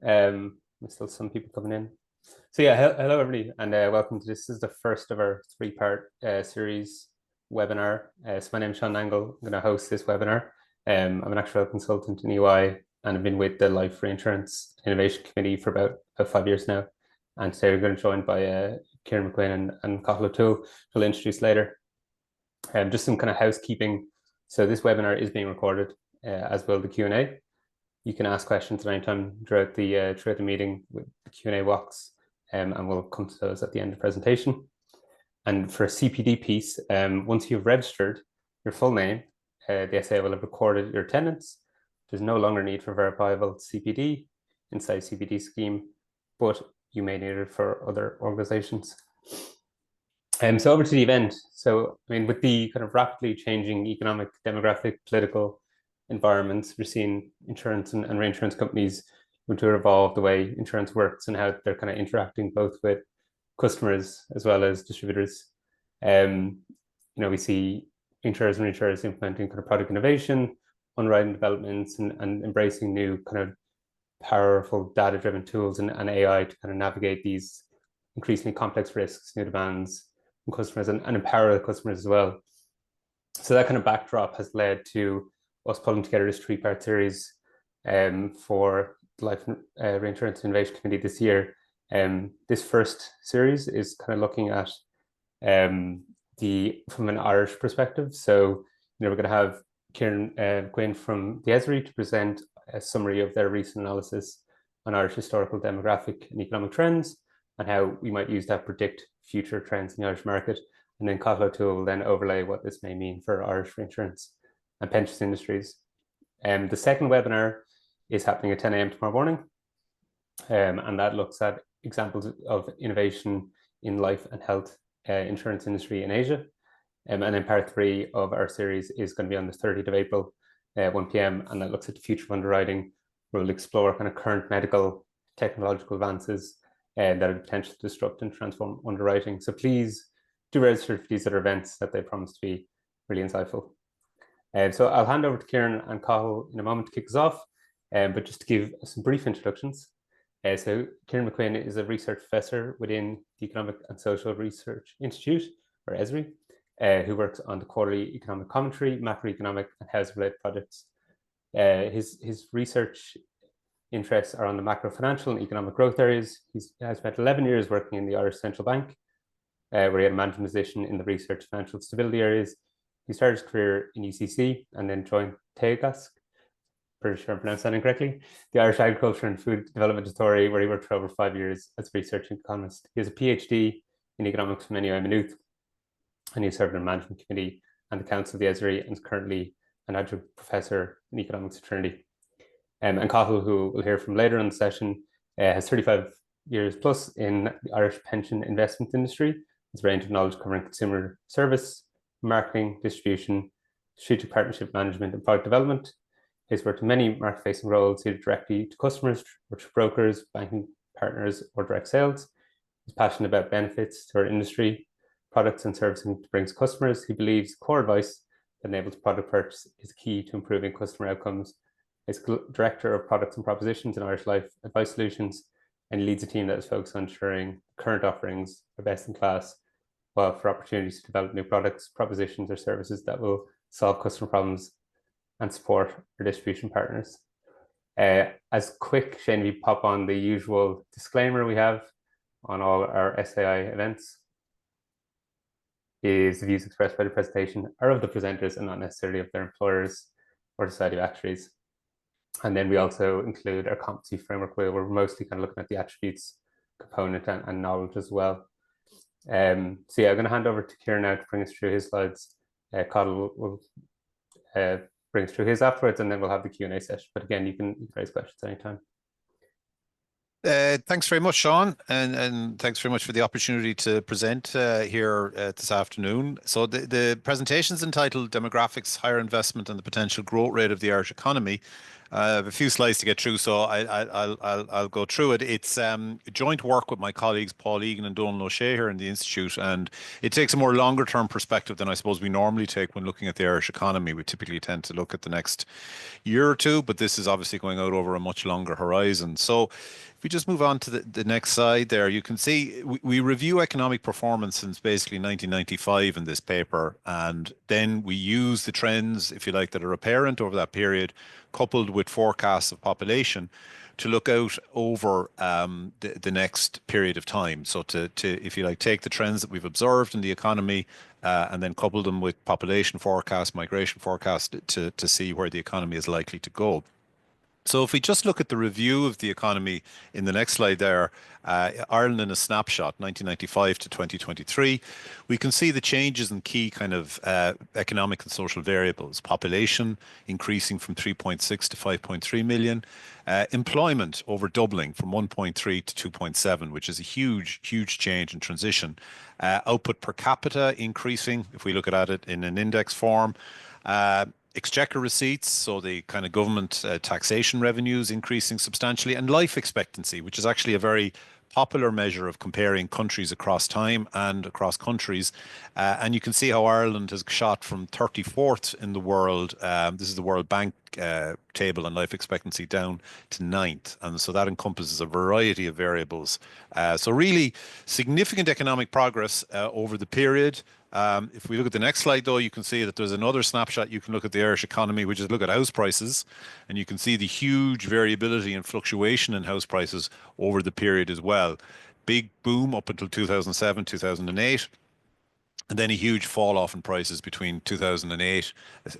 There's still some people coming in. So yeah, hello everybody, and welcome to this. This is the first of our three-part series webinar. So my name is Sean Nangle. I'm going to host this webinar. I'm an actuarial consultant in EY, and I've been with the Life Reinsurance and Innovation Committee for about 5 years now. And today we're going to join by Kieran McQueen and Cathal O'Toole, who I'll introduce later. Just some kind of housekeeping. So this webinar is being recorded, as will the Q&A. You can ask questions at any time throughout the meeting with the Q&A box, and we'll come to those at the end of the presentation. And for a CPD piece, once you've registered your full name, the SA will have recorded your attendance. There's no longer need for verifiable CPD inside CPD scheme, but you may need it for other organizations. So over to the event. So, I mean, with the kind of rapidly changing economic, demographic, political environments, we're seeing insurance and reinsurance companies want to evolve the way insurance works and how they're kind of interacting both with customers as well as distributors. We see insurers and reinsurers implementing kind of product innovation, underwriting developments, and embracing new kind of powerful data-driven tools and AI to kind of navigate these increasingly complex risks, new demands from customers, and empower the customers as well. So that kind of backdrop has led to us pulling together this three-part series for the Life Reinsurance and Innovation Committee this year. This first series is kind of looking at from an Irish perspective. So, we're going to have Kieran McQueen from the ESRI to present a summary of their recent analysis on Irish historical demographic and economic trends and how we might use that to predict future trends in the Irish market. And then Cathal O'Toole will then overlay what this may mean for Irish reinsurance and pensions industries. The second webinar is happening at 10 a.m. tomorrow morning, and that looks at examples of innovation in life and health insurance industry in Asia. And then part 3 of our series is going to be on the 30th of April, 1 p.m., and that looks at the future of underwriting, where we'll explore kind of current medical technological advances that have the potential to disrupt and transform underwriting. So please do register for these other events that they promise to be really insightful. So I'll hand over to Kieran and Cathal in a moment to kick us off, but just to give some brief introductions. So Kieran McQueen is a research professor within the Economic and Social Research Institute, or ESRI, who works on the quarterly economic commentary, macroeconomic and housing-related projects. His research interests are on the macro financial and economic growth areas. He has spent 11 years working in the Irish Central Bank, where he had a management position in the research financial stability areas. He started his career in UCC and then joined Teagasc, pretty sure I'm pronouncing that incorrectly, the Irish Agriculture and Food Development Authority, where he worked for over 5 years as a research economist. He has a PhD in economics from NUI Maynooth, and he served on the management committee and the council of the ESRI, and is currently an adjunct professor in economics at Trinity. And Cathal, who we'll hear from later in the session, has 35 years plus in the Irish pension investment industry. His range of knowledge covering consumer service, marketing, distribution, strategic partnership management, and product development. He's worked in many market-facing roles, either directly to customers, or to brokers, banking partners, or direct sales. He's passionate about benefits to our industry, products and services to bring to customers. He believes core advice that enables product purchase is key to improving customer outcomes. He's director of products and propositions in Irish Life Advice Solutions, and he leads a team that is focused on ensuring current offerings are best in class, while for opportunities to develop new products, propositions, or services that will solve customer problems and support our distribution partners. As quick, Shane, we pop on the usual disclaimer we have on all our SAI events. Is the views expressed by the presentation are of the presenters and not necessarily of their employers or Society of Actuaries. And then we also include our competency framework, where we're mostly kind of looking at the attributes component and knowledge as well. So yeah, I'm going to hand over to Kieran now to bring us through his slides. Cathal will bring us through his afterwards, and then we'll have the Q&A session. But again, you can raise questions anytime. Thanks very much, Sean, and thanks very much for the opportunity to present here this afternoon. So the presentation is entitled Demographics, Higher Investment and the Potential Growth Rate of the Irish Economy. I have a few slides to get through, so I'll go through it. It's joint work with my colleagues Paul Egan and Donal O'Shea here in the Institute, and it takes a more longer term perspective than I suppose we normally take when looking at the Irish economy. We typically tend to look at the next year or two, but this is obviously going out over a much longer horizon. So if we just move on to the next slide there, you can see we review economic performance since basically 1995 in this paper, and then we use the trends, if you like, that are apparent over that period, coupled with forecasts of population to look out over the next period of time. So to, if you like, take the trends that we've observed in the economy and then couple them with population forecast, migration forecast to see where the economy is likely to go. So if we just look at the review of the economy in the next slide there, Ireland in a snapshot, 1995 to 2023, we can see the changes in key kind of economic and social variables. Population increasing from 3.6 to 5.3 million. Employment over doubling from 1.3 to 2.7, which is a huge, huge change and transition. Output per capita increasing, if we look at it in an index form. Exchequer receipts, so the kind of government taxation revenues increasing substantially, and life expectancy, which is actually a very popular measure of comparing countries across time and across countries. And you can see how Ireland has shot from 34th in the world. This is the World Bank table on life expectancy down to 9th. And so that encompasses a variety of variables. So really significant economic progress over the period. If we look at the next slide, though, you can see that there's another snapshot. You can look at the Irish economy, which is look at house prices, and you can see the huge variability and fluctuation in house prices over the period as well. Big boom up until 2007, 2008, and then a huge fall off in prices between 2008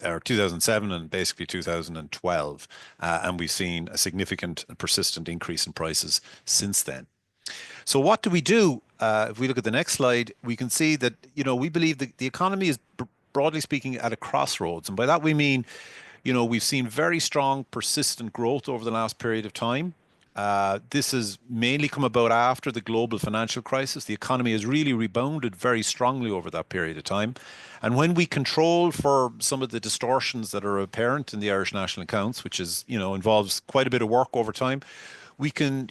or 2007 and basically 2012. And we've seen a significant and persistent increase in prices since then. So what do we do? If we look at the next slide, we can see that, we believe that the economy is broadly speaking at a crossroads. And by that we mean, we've seen very strong, persistent growth over the last period of time. This has mainly come about after the global financial crisis. The economy has really rebounded very strongly over that period of time. And when we control for some of the distortions that are apparent in the Irish national accounts, which is, involves quite a bit of work over time, we can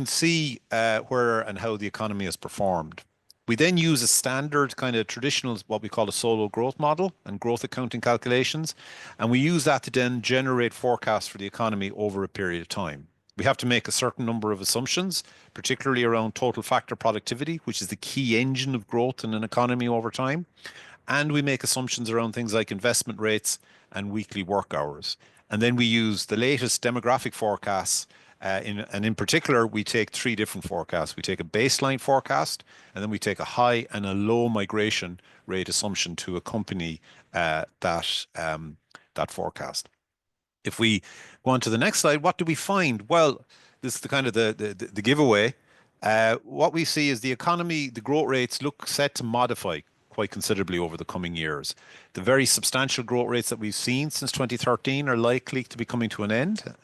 see where and how the economy has performed. We then use a standard kind of traditional, what we call a solo growth model and growth accounting calculations. And we use that to then generate forecasts for the economy over a period of time. We have to make a certain number of assumptions, particularly around total factor productivity, which is the key engine of growth in an economy over time. And we make assumptions around things like investment rates and weekly work hours. And then we use the latest demographic forecasts. And in particular, we take three different forecasts. We take a baseline forecast, and then we take a high and a low migration rate assumption to accompany that forecast. If we go on to the next slide, what do we find? Well, this is the kind of the giveaway. What we see is the economy, the growth rates look set to modify quite considerably over the coming years. The very substantial growth rates that we've seen since 2013 are likely to be coming to an end.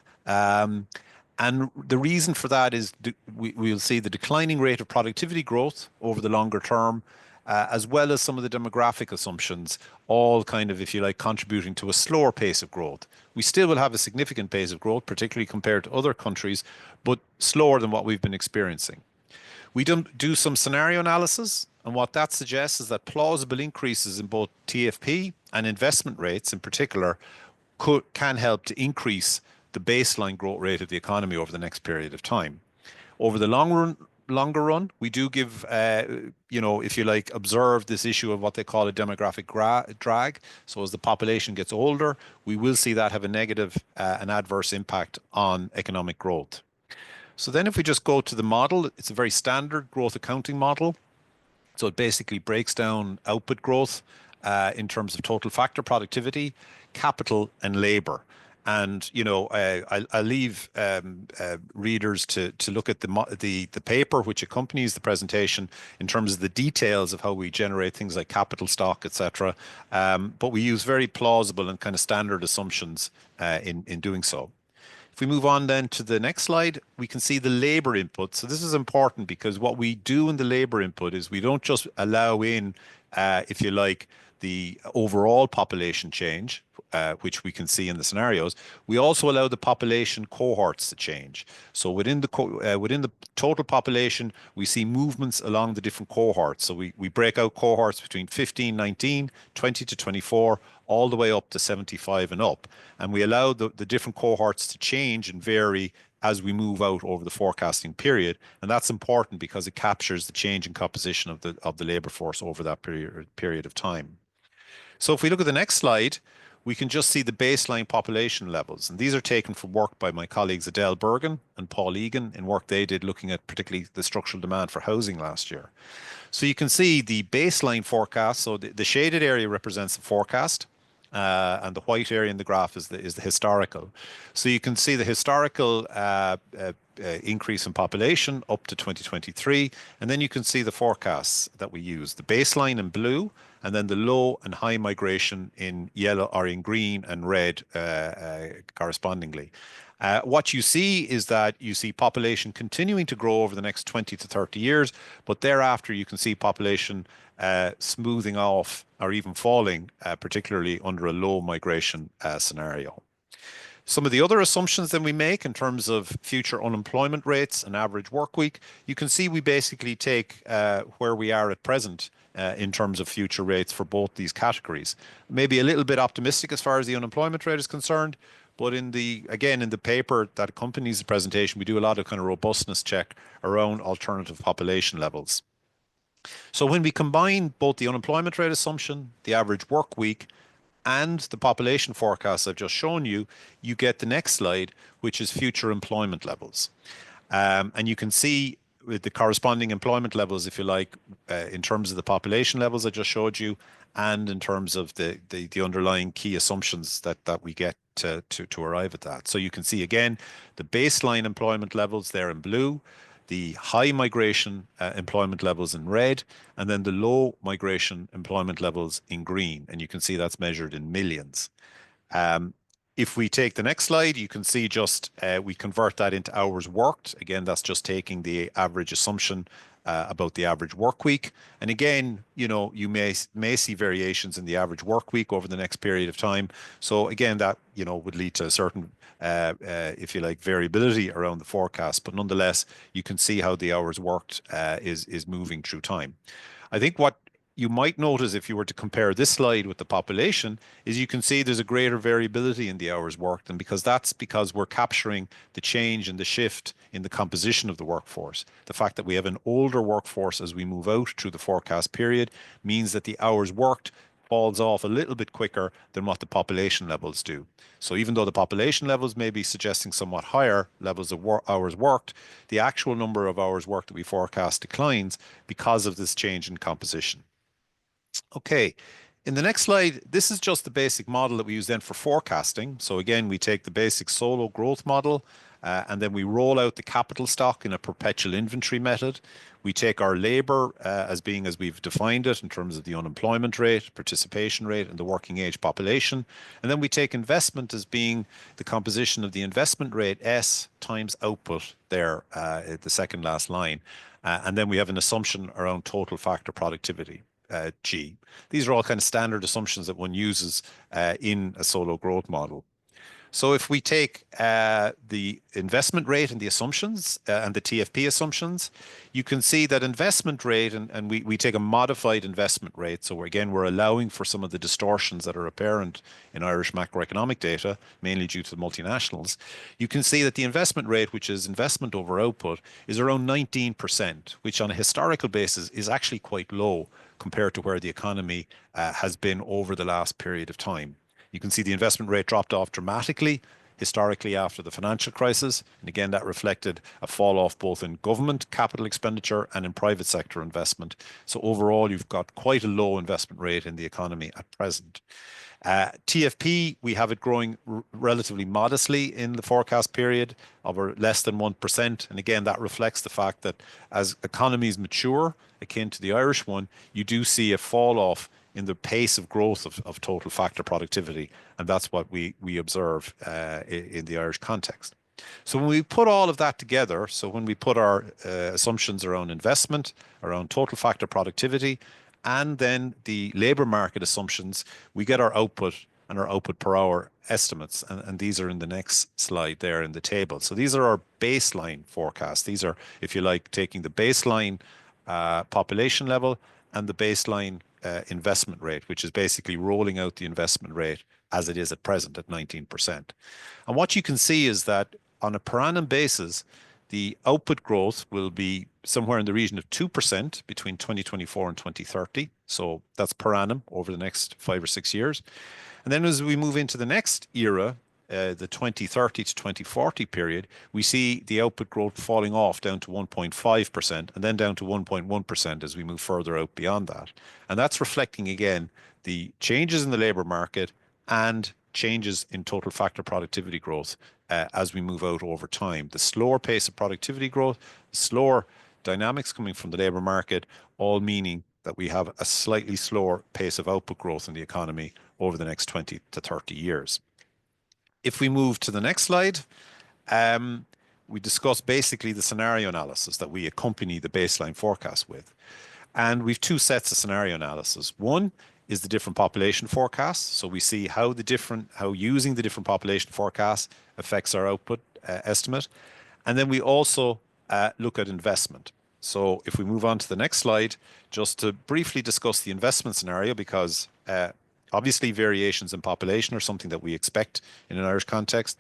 And the reason for that is we'll see the declining rate of productivity growth over the longer term, as well as some of the demographic assumptions, all kind of, if you like, contributing to a slower pace of growth. We still will have a significant pace of growth, particularly compared to other countries, but slower than what we've been experiencing. We do some scenario analysis, and what that suggests is that plausible increases in both TFP and investment rates in particular can help to increase the baseline growth rate of the economy over the next period of time. Over the longer run, we do give, if you like, observe this issue of what they call a demographic drag. So as the population gets older, we will see that have a negative and adverse impact on economic growth. So then if we just go to the model, it's a very standard growth accounting model. So it basically breaks down output growth in terms of total factor productivity, capital, and labor. And I'll leave readers to look at the paper which accompanies the presentation in terms of the details of how we generate things like capital stock, etc. But we use very plausible and kind of standard assumptions in doing so. If we move on then to the next slide, we can see the labor input. So this is important because what we do in the labor input is we don't just allow in, if you like, the overall population change, which we can see in the scenarios, we also allow the population cohorts to change. So within the total population, we see movements along the different cohorts. So we break out cohorts between 15, 19, 20 to 24, all the way up to 75 and up. And we allow the different cohorts to change and vary as we move out over the forecasting period. And that's important because it captures the change in composition of the labor force over that period of time. So if we look at the next slide, we can just see the baseline population levels. And these are taken from work by my colleagues Adele Bergen and Paul Egan in work they did looking at particularly the structural demand for housing last year. So you can see the baseline forecast. So the shaded area represents the forecast. And the white area in the graph is the historical. So you can see the historical increase in population up to 2023, and then you can see the forecasts that we use, the baseline in blue, and then the low and high migration in yellow or in green and red correspondingly. What you see is that you see population continuing to grow over the next 20 to 30 years, but thereafter you can see population smoothing off or even falling, particularly under a low migration scenario. Some of the other assumptions that we make in terms of future unemployment rates and average work week, you can see we basically take where we are at present in terms of future rates for both these categories. Maybe a little bit optimistic as far as the unemployment rate is concerned, but in the paper that accompanies the presentation, we do a lot of kind of robustness check around alternative population levels. So when we combine both the unemployment rate assumption, the average work week, and the population forecast I've just shown you, you get the next slide, which is future employment levels. And you can see with the corresponding employment levels, if you like, in terms of the population levels I just showed you, and in terms of the underlying key assumptions that we get to arrive at that. So you can see again, the baseline employment levels there in blue, the high migration employment levels in red, and then the low migration employment levels in green. And you can see that's measured in millions. If we take the next slide, you can see just we convert that into hours worked. Again, that's just taking the average assumption about the average work week. And again, you may see variations in the average work week over the next period of time. So again, that, would lead to a certain, if you like, variability around the forecast. But nonetheless, you can see how the hours worked is moving through time. I think what you might notice if you were to compare this slide with the population is you can see there's a greater variability in the hours worked, and because we're capturing the change and the shift in the composition of the workforce. The fact that we have an older workforce as we move out through the forecast period means that the hours worked falls off a little bit quicker than what the population levels do. So even though the population levels may be suggesting somewhat higher levels of hours worked, the actual number of hours worked that we forecast declines because of this change in composition. Okay, in the next slide, this is just the basic model that we use then for forecasting. So again, we take the basic solo growth model and then we roll out the capital stock in a perpetual inventory method. We take our labor as we've defined it in terms of the unemployment rate, participation rate, and the working age population. And then we take investment as being the composition of the investment rate S times output there at the second last line. And then we have an assumption around total factor productivity. G. These are all kind of standard assumptions that one uses in a solo growth model. So if we take the investment rate and the assumptions and the TFP assumptions, you can see that investment rate, and we take a modified investment rate. So we're allowing for some of the distortions that are apparent in Irish macroeconomic data, mainly due to the multinationals. You can see that the investment rate, which is investment over output, is around 19%, which on a historical basis is actually quite low compared to where the economy has been over the last period of time. You can see the investment rate dropped off dramatically historically after the financial crisis. And again, that reflected a fall off both in government capital expenditure and in private sector investment. So overall, you've got quite a low investment rate in the economy at present. TFP, we have it growing relatively modestly in the forecast period of less than 1%. And again, that reflects the fact that as economies mature, akin to the Irish one, you do see a fall off in the pace of growth of total factor productivity. And that's what we observe in the Irish context. So when we put all of that together, so when we put our assumptions around investment, around total factor productivity, and then the labor market assumptions, we get our output and our output per hour estimates. And these are in the next slide there in the table. So these are our baseline forecasts. These are, if you like, taking the baseline population level and the baseline investment rate, which is basically rolling out the investment rate as it is at present at 19%. And what you can see is that on a per annum basis, the output growth will be somewhere in the region of 2% between 2024 and 2030. So that's per annum over the next 5 or 6 years. And then as we move into the next era, the 2030 to 2040 period, we see the output growth falling off down to 1.5% and then down to 1.1% as we move further out beyond that. And that's reflecting, again, the changes in the labor market and changes in total factor productivity growth as we move out over time. The slower pace of productivity growth, the slower dynamics coming from the labor market, all meaning that we have a slightly slower pace of output growth in the economy over the next 20 to 30 years. If we move to the next slide, we discuss basically the scenario analysis that we accompany the baseline forecast with. And we've two sets of scenario analysis. One is the different population forecasts. So we see how using the different population forecasts affects our output estimate. And then we also look at investment. So if we move on to the next slide, just to briefly discuss the investment scenario, because obviously variations in population are something that we expect in an Irish context.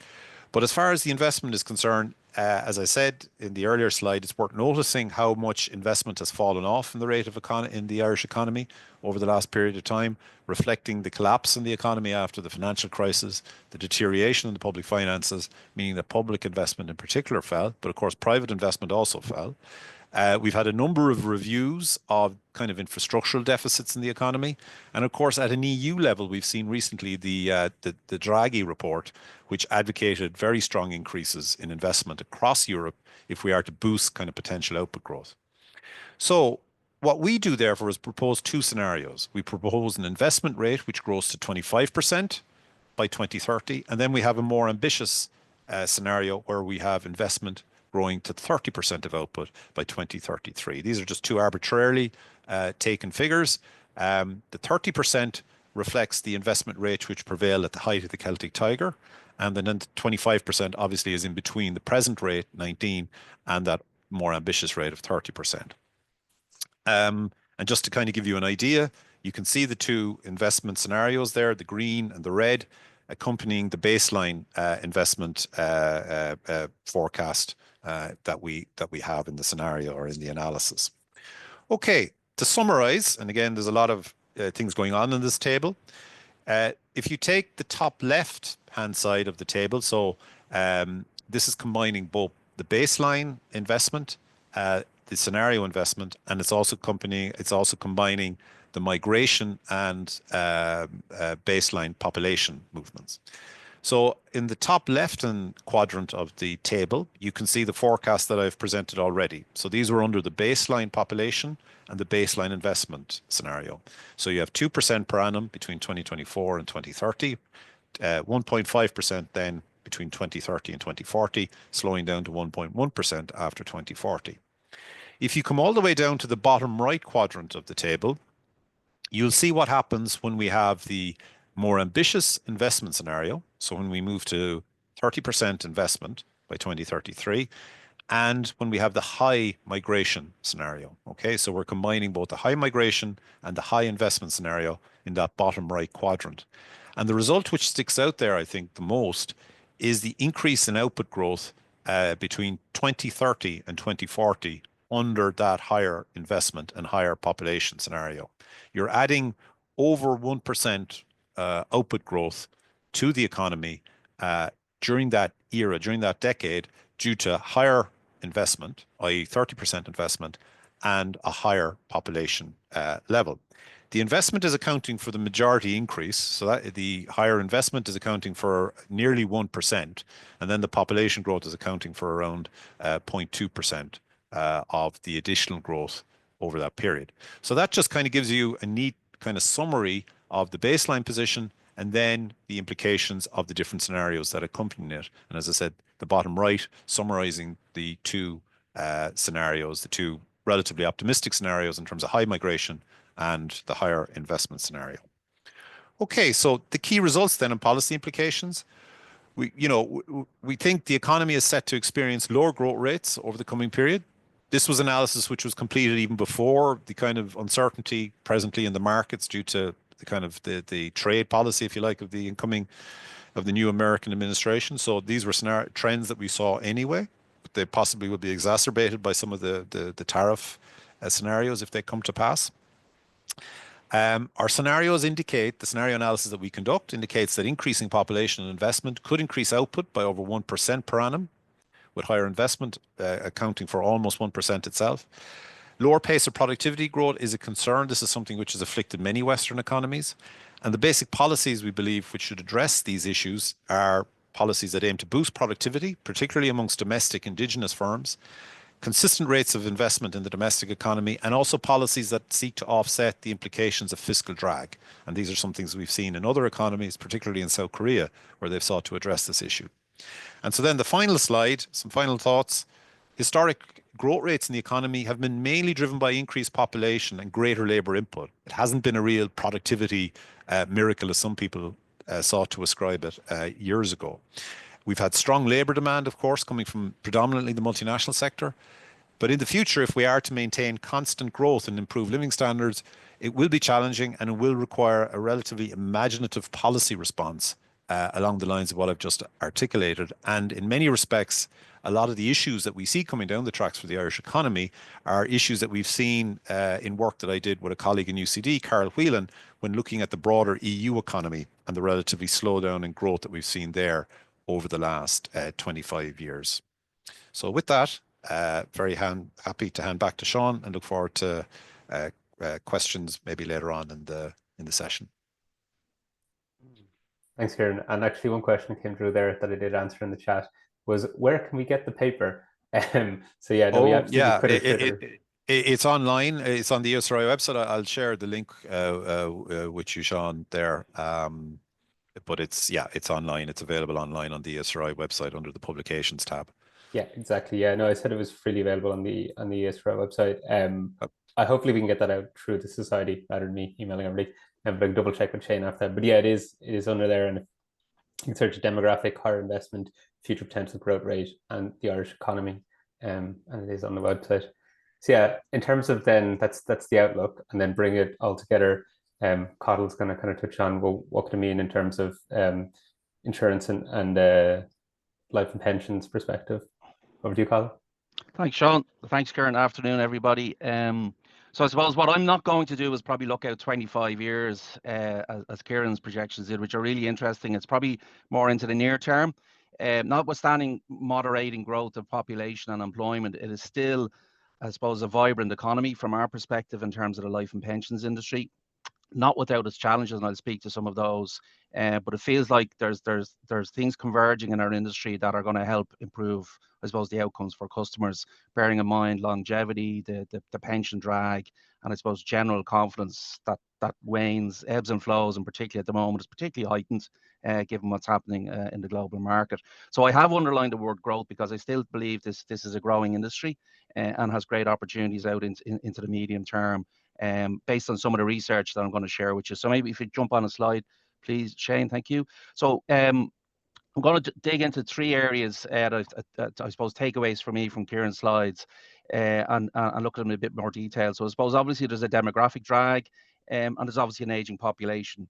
But as far as the investment is concerned, as I said in the earlier slide, it's worth noticing how much investment has fallen off in the rate of in the Irish economy over the last period of time, reflecting the collapse in the economy after the financial crisis, the deterioration in the public finances, meaning that public investment in particular fell, but of course private investment also fell. We've had a number of reviews of kind of infrastructural deficits in the economy. And of course, at an EU level, we've seen recently the Draghi report, which advocated very strong increases in investment across Europe if we are to boost kind of potential output growth. So what we do, therefore, is propose two scenarios. We propose an investment rate which grows to 25% by 2030. And then we have a more ambitious scenario where we have investment growing to 30% of output by 2033. These are just two arbitrarily taken figures. The 30% reflects the investment rate which prevailed at the height of the Celtic Tiger. And then the 25% obviously is in between the present rate, 19, and that more ambitious rate of 30%. And just to kind of give you an idea, you can see the two investment scenarios there, the green and the red, accompanying the baseline investment forecast that we have in the scenario or in the analysis. Okay, to summarize, and again, there's a lot of things going on in this table. If you take the top left-hand side of the table, so this is combining both the baseline investment, the scenario investment, and it's also combining the migration and baseline population movements. So in the top left-hand quadrant of the table, you can see the forecast that I've presented already. So these were under the baseline population and the baseline investment scenario. So you have 2% per annum between 2024 and 2030, 1.5% then between 2030 and 2040, slowing down to 1.1% after 2040. If you come all the way down to the bottom right quadrant of the table, you'll see what happens when we have the more ambitious investment scenario. So when we move to 30% investment by 2033, and when we have the high migration scenario. Okay, so we're combining both the high migration and the high investment scenario in that bottom right quadrant. And the result which sticks out there, I think, the most is the increase in output growth between 2030 and 2040 under that higher investment and higher population scenario. You're adding over 1% output growth to the economy during that era, during that decade, due to higher investment, i.e. 30% investment, and a higher population level. The investment is accounting for the majority increase, so that the higher investment is accounting for nearly 1%, and then the population growth is accounting for around 0.2% of the additional growth over that period. So that just kind of gives you a neat kind of summary of the baseline position and then the implications of the different scenarios that accompany it. And as I said, the bottom right summarizing the two scenarios, the two relatively optimistic scenarios in terms of high migration and the higher investment scenario. Okay, so the key results then and policy implications. We think the economy is set to experience lower growth rates over the coming period. This was analysis which was completed even before the kind of uncertainty presently in the markets due to the kind of the trade policy, if you like, of the new American administration. So these were trends that we saw anyway, but they possibly will be exacerbated by some of the tariff scenarios if they come to pass. Our scenarios indicate, the scenario analysis that we conduct indicates that increasing population and investment could increase output by over 1% per annum, with higher investment accounting for almost 1% itself. Lower pace of productivity growth is a concern. This is something which has afflicted many Western economies. And the basic policies we believe which should address these issues are policies that aim to boost productivity, particularly amongst domestic indigenous firms, consistent rates of investment in the domestic economy, and also policies that seek to offset the implications of fiscal drag. And these are some things we've seen in other economies, particularly in South Korea, where they've sought to address this issue. And so then the final slide, some final thoughts. Historic growth rates in the economy have been mainly driven by increased population and greater labor input. It hasn't been a real productivity miracle, as some people sought to ascribe it years ago. We've had strong labor demand, of course, coming from predominantly the multinational sector. But in the future, if we are to maintain constant growth and improve living standards, it will be challenging and it will require a relatively imaginative policy response along the lines of what I've just articulated. And in many respects, a lot of the issues that we see coming down the tracks for the Irish economy are issues that we've seen in work that I did with a colleague in UCD, Carol Whelan, when looking at the broader EU economy and the relatively slowdown in growth that we've seen there over the last 25 years. So with that, very happy to hand back to Sean and look forward to questions maybe later on in the session. Thanks, Kieran. And actually, one question came through there that I did answer in the chat was, where can we get the paper? So yeah, no, we absolutely could have it's online. It's on the ESRI website. I'll share the link with you, Sean, there. But it's online. It's available online on the ESRI website under the publications tab. Yeah, exactly. Yeah, no, I said it was freely available on the ESRI website. I hopefully we can get that out through the society rather than me emailing everybody. But I can double check with Shane after that. But yeah, it is under there, and you can search demographic, higher investment, future potential growth rate, and the Irish economy, and it is on the website. So yeah, in terms of then that's the outlook, and then bring it all together. Cottle's going to kind of touch on, well, what could it mean in terms of insurance and life and pensions perspective. Over to you, Cottle. Thanks, Sean. Thanks, Kieran. Afternoon, everybody. So I suppose what I'm not going to do is probably look out 25 years as Kieran's projections did, which are really interesting. It's probably more into the near term. Notwithstanding moderating growth of population and employment, it is still, I suppose, a vibrant economy from our perspective in terms of the life and pensions industry. Not without its challenges, and I'll speak to some of those. But it feels like there's things converging in our industry that are going to help improve, I suppose, the outcomes for customers, bearing in mind longevity, the pension drag, and I suppose general confidence that wanes, ebbs and flows, and particularly at the moment is particularly heightened given what's happening in the global market. So I have underlined the word growth because I still believe this is a growing industry and has great opportunities out into the medium term. Based on some of the research that I'm going to share with you. So maybe if you jump on a slide, please, Shane, thank you. So I'm going to dig into 3 areas that I suppose takeaways for me from Kieran's slides and look at them in a bit more detail. So I suppose obviously there's a demographic drag and there's obviously an aging population.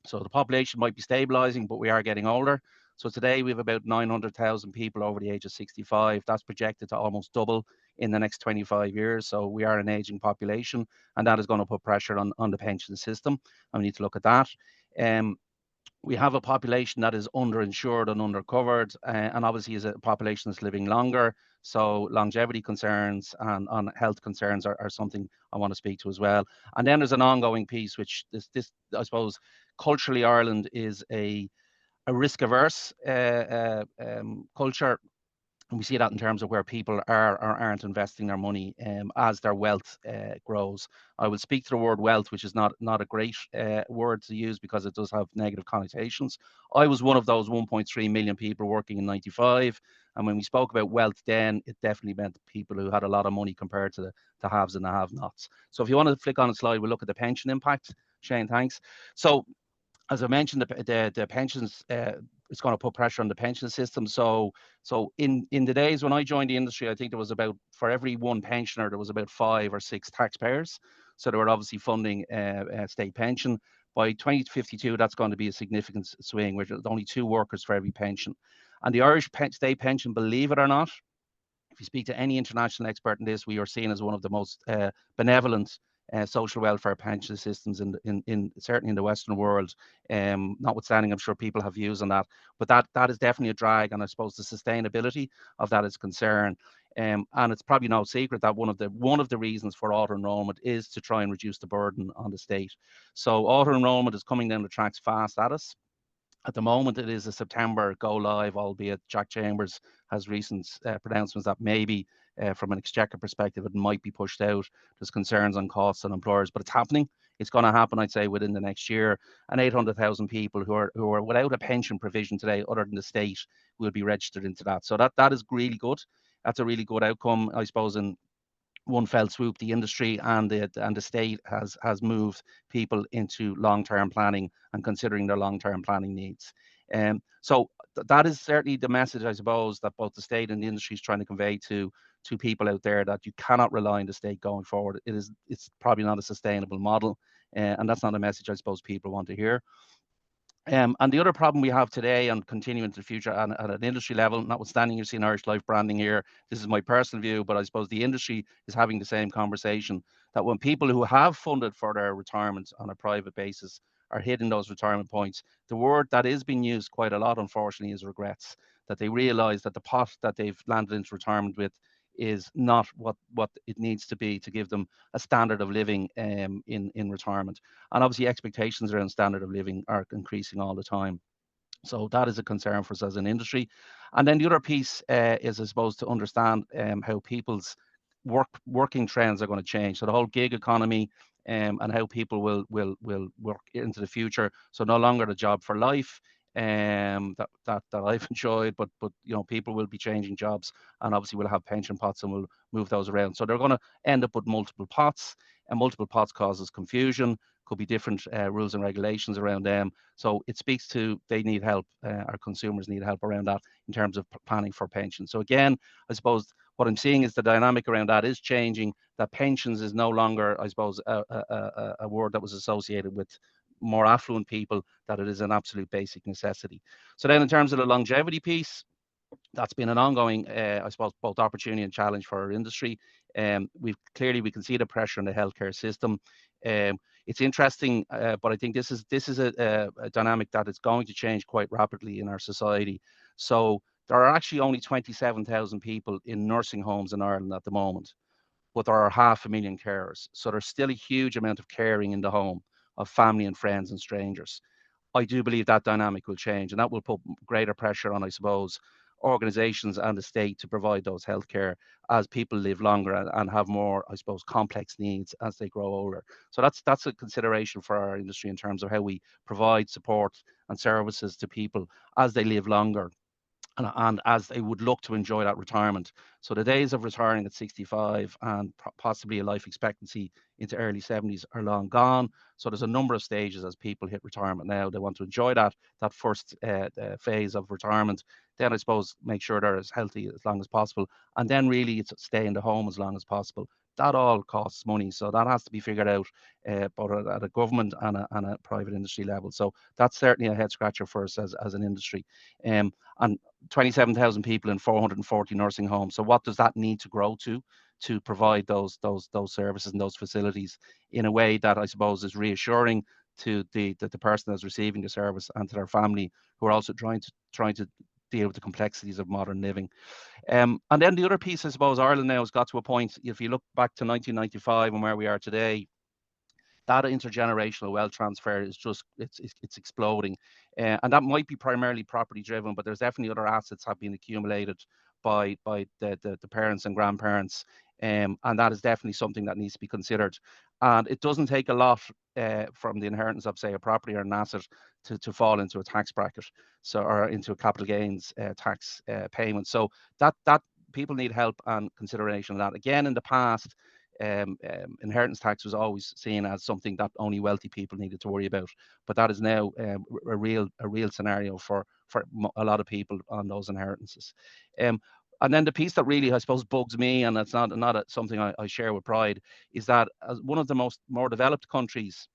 So the population might be stabilizing, but we are getting older. So today we have about 900,000 people over the age of 65. That's projected to almost double in the next 25 years. So we are an aging population, and that is going to put pressure on the pension system. And we need to look at that. We have a population that is underinsured and undercovered, and obviously is a population that's living longer. So longevity concerns and health concerns are something I want to speak to as well. And then there's an ongoing piece, which this I suppose culturally Ireland is a risk-averse culture. And we see that in terms of where people are or aren't investing their money as their wealth grows. I will speak to the word wealth, which is not a great word to use because it does have negative connotations. I was one of those 1.3 million people working in 95. And when we spoke about wealth then, it definitely meant people who had a lot of money compared to the haves and the have-nots. So if you want to flick on a slide, we'll look at the pension impact. Shane, thanks. So as I mentioned, the pensions, it's going to put pressure on the pension system. So in the days when I joined the industry, I think there was about, for every one pensioner, there was about 5 or 6 taxpayers. So they were obviously funding state pension. By 2052, that's going to be a significant swing, where there's only 2 workers for every pension. And the Irish state pension, believe it or not, if you speak to any international expert in this, we are seen as one of the most benevolent social welfare pension systems in certainly in the Western world. Notwithstanding, I'm sure people have views on that, but that is definitely a drag, and I suppose the sustainability of that is concerned. And it's probably no secret that one of the reasons for auto enrollment is to try and reduce the burden on the state. So auto enrollment is coming down the tracks fast at us. At the moment, it is a September go live, albeit Jack Chambers has recent pronouncements that maybe from an exchequer perspective, it might be pushed out. There's concerns on costs and employers, but it's happening. It's going to happen, I'd say, within the next year. And 800,000 people who are without a pension provision today, other than the state, will be registered into that. So that is really good. That's a really good outcome, I suppose, in one fell swoop. The industry and the state has moved people into long-term planning and considering their long-term planning needs. So that is certainly the message, I suppose, that both the state and the industry is trying to convey to people out there, that you cannot rely on the state going forward. It's probably not a sustainable model, and that's not a message I suppose people want to hear. And the other problem we have today and continuing to the future at an industry level, notwithstanding you're seeing Irish Life branding here, this is my personal view, but I suppose the industry is having the same conversation, that when people who have funded for their retirement on a private basis are hitting those retirement points, the word that is being used quite a lot, unfortunately, is regrets, that they realise that the pot that they've landed into retirement with is not what it needs to be to give them a standard of living in retirement. And obviously expectations around standard of living are increasing all the time. So that is a concern for us as an industry. And then the other piece is, I suppose, to understand how people's working trends are going to change. So the whole gig economy and how people will work into the future. So no longer the job for life that I've enjoyed, but people will be changing jobs, and obviously we'll have pension pots and we'll move those around. So they're going to end up with multiple pots, and multiple pots causes confusion. Could be different rules and regulations around them. So it speaks to they need help, our consumers need help around that in terms of planning for pension. So again, I suppose what I'm seeing is the dynamic around that is changing, that pensions is no longer, I suppose, a word that was associated with more affluent people, that it is an absolute basic necessity. So then in terms of the longevity piece, that's been an ongoing, I suppose, both opportunity and challenge for our industry. We can see the pressure in the healthcare system. It's interesting, but I think this is a dynamic that is going to change quite rapidly in our society. So there are actually only 27,000 people in nursing homes in Ireland at the moment, but there are 500,000 carers. So there's still a huge amount of caring in the home of family and friends and strangers. I do believe that dynamic will change, and that will put greater pressure on, I suppose, organizations and the state to provide those healthcare as people live longer and have more, I suppose, complex needs as they grow older. So that's a consideration for our industry in terms of how we provide support and services to people as they live longer and as they would look to enjoy that retirement. So the days of retiring at 65 and possibly a life expectancy into early 70s are long gone. So there's a number of stages as people hit retirement now. They want to enjoy that first phase of retirement. Then I suppose make sure they're as healthy as long as possible. And then really it's stay in the home as long as possible. That all costs money. So that has to be figured out both at a government and a private industry level. So that's certainly a head scratcher for us as an industry. And 27,000 people in 440 nursing homes. So what does that need to grow to provide those services and those facilities in a way that I suppose is reassuring to the person that's receiving the service and to their family, who are also trying to deal with the complexities of modern living. And then the other piece, I suppose, Ireland now has got to a point, if you look back to 1995 and where we are today, that intergenerational wealth transfer is just it's exploding, and that might be primarily property driven, but there's definitely other assets have been accumulated by the parents and grandparents. And that is definitely something that needs to be considered. And it doesn't take a lot from the inheritance of, say, a property or an asset to fall into a tax bracket, so, or into a capital gains tax payment. So that people need help and consideration of that. Again, in the past, inheritance tax was always seen as something that only wealthy people needed to worry about, but that is now a real scenario for a lot of people on those inheritances. And then the piece that really, I suppose, bugs me, and it's not something I share with pride, is that as one of the more developed countries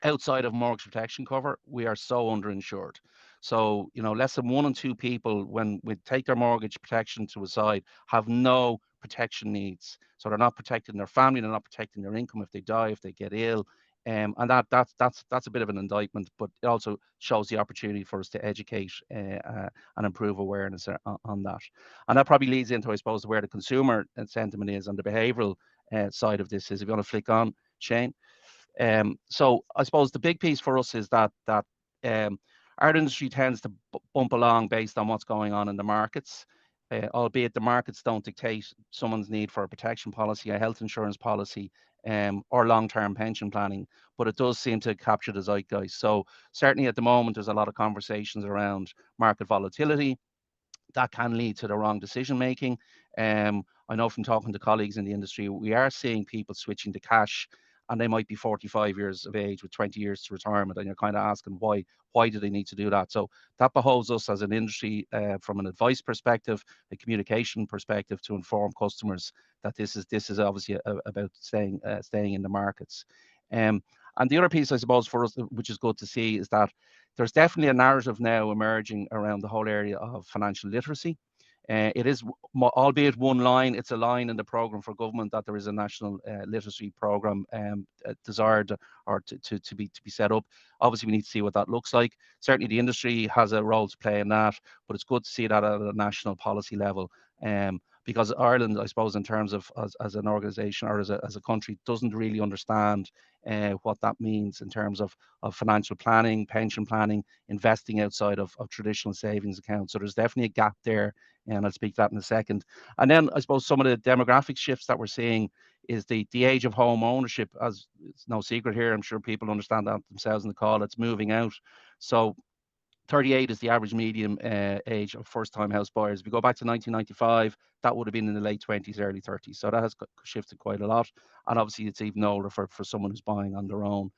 outside of mortgage protection cover, we are so underinsured. So, less than 1 in 2 people, when we take their mortgage protection to a side, have no protection needs. So they're not protecting their family, they're not protecting their income if they die, if they get ill. And that's a bit of an indictment, but it also shows the opportunity for us to educate and improve awareness on that. And that probably leads into, I suppose, where the consumer sentiment is, and the behavioural side of this is. If you want to flick on, Shane. So I suppose the big piece for us is that our industry tends to bump along based on what's going on in the markets, albeit the markets don't dictate someone's need for a protection policy, a health insurance policy, or long-term pension planning, but it does seem to capture the zeitgeist. So certainly at the moment, there's a lot of conversations around market volatility. That can lead to the wrong decision making. I know from talking to colleagues in the industry, we are seeing people switching to cash, and they might be 45 years of age with 20 years to retirement, and you're kind of asking why do they need to do that? So that behoves us as an industry, from an advice perspective, a communication perspective, to inform customers that this is obviously about staying in the markets. And the other piece, I suppose, for us, which is good to see, is that there's definitely a narrative now emerging around the whole area of financial literacy. It is, albeit one line, it's a line in the programme for government that there is a national literacy programme desired or to be set up. Obviously, we need to see what that looks like. Certainly, the industry has a role to play in that, but it's good to see that at a national policy level. Because Ireland, I suppose, in terms of as an organisation or as a country, doesn't really understand what that means in terms of financial planning, pension planning, investing outside of traditional savings accounts. So there's definitely a gap there, and I'll speak to that in a second. And then I suppose some of the demographic shifts that we're seeing is the age of home ownership. As it's no secret here, I'm sure people understand that themselves in the call, it's moving out. So 38 is the average median age of first-time house buyers. If we go back to 1995, that would have been in the late 20s, early 30s. So that has shifted quite a lot. And obviously, it's even older for someone who's buying on their own.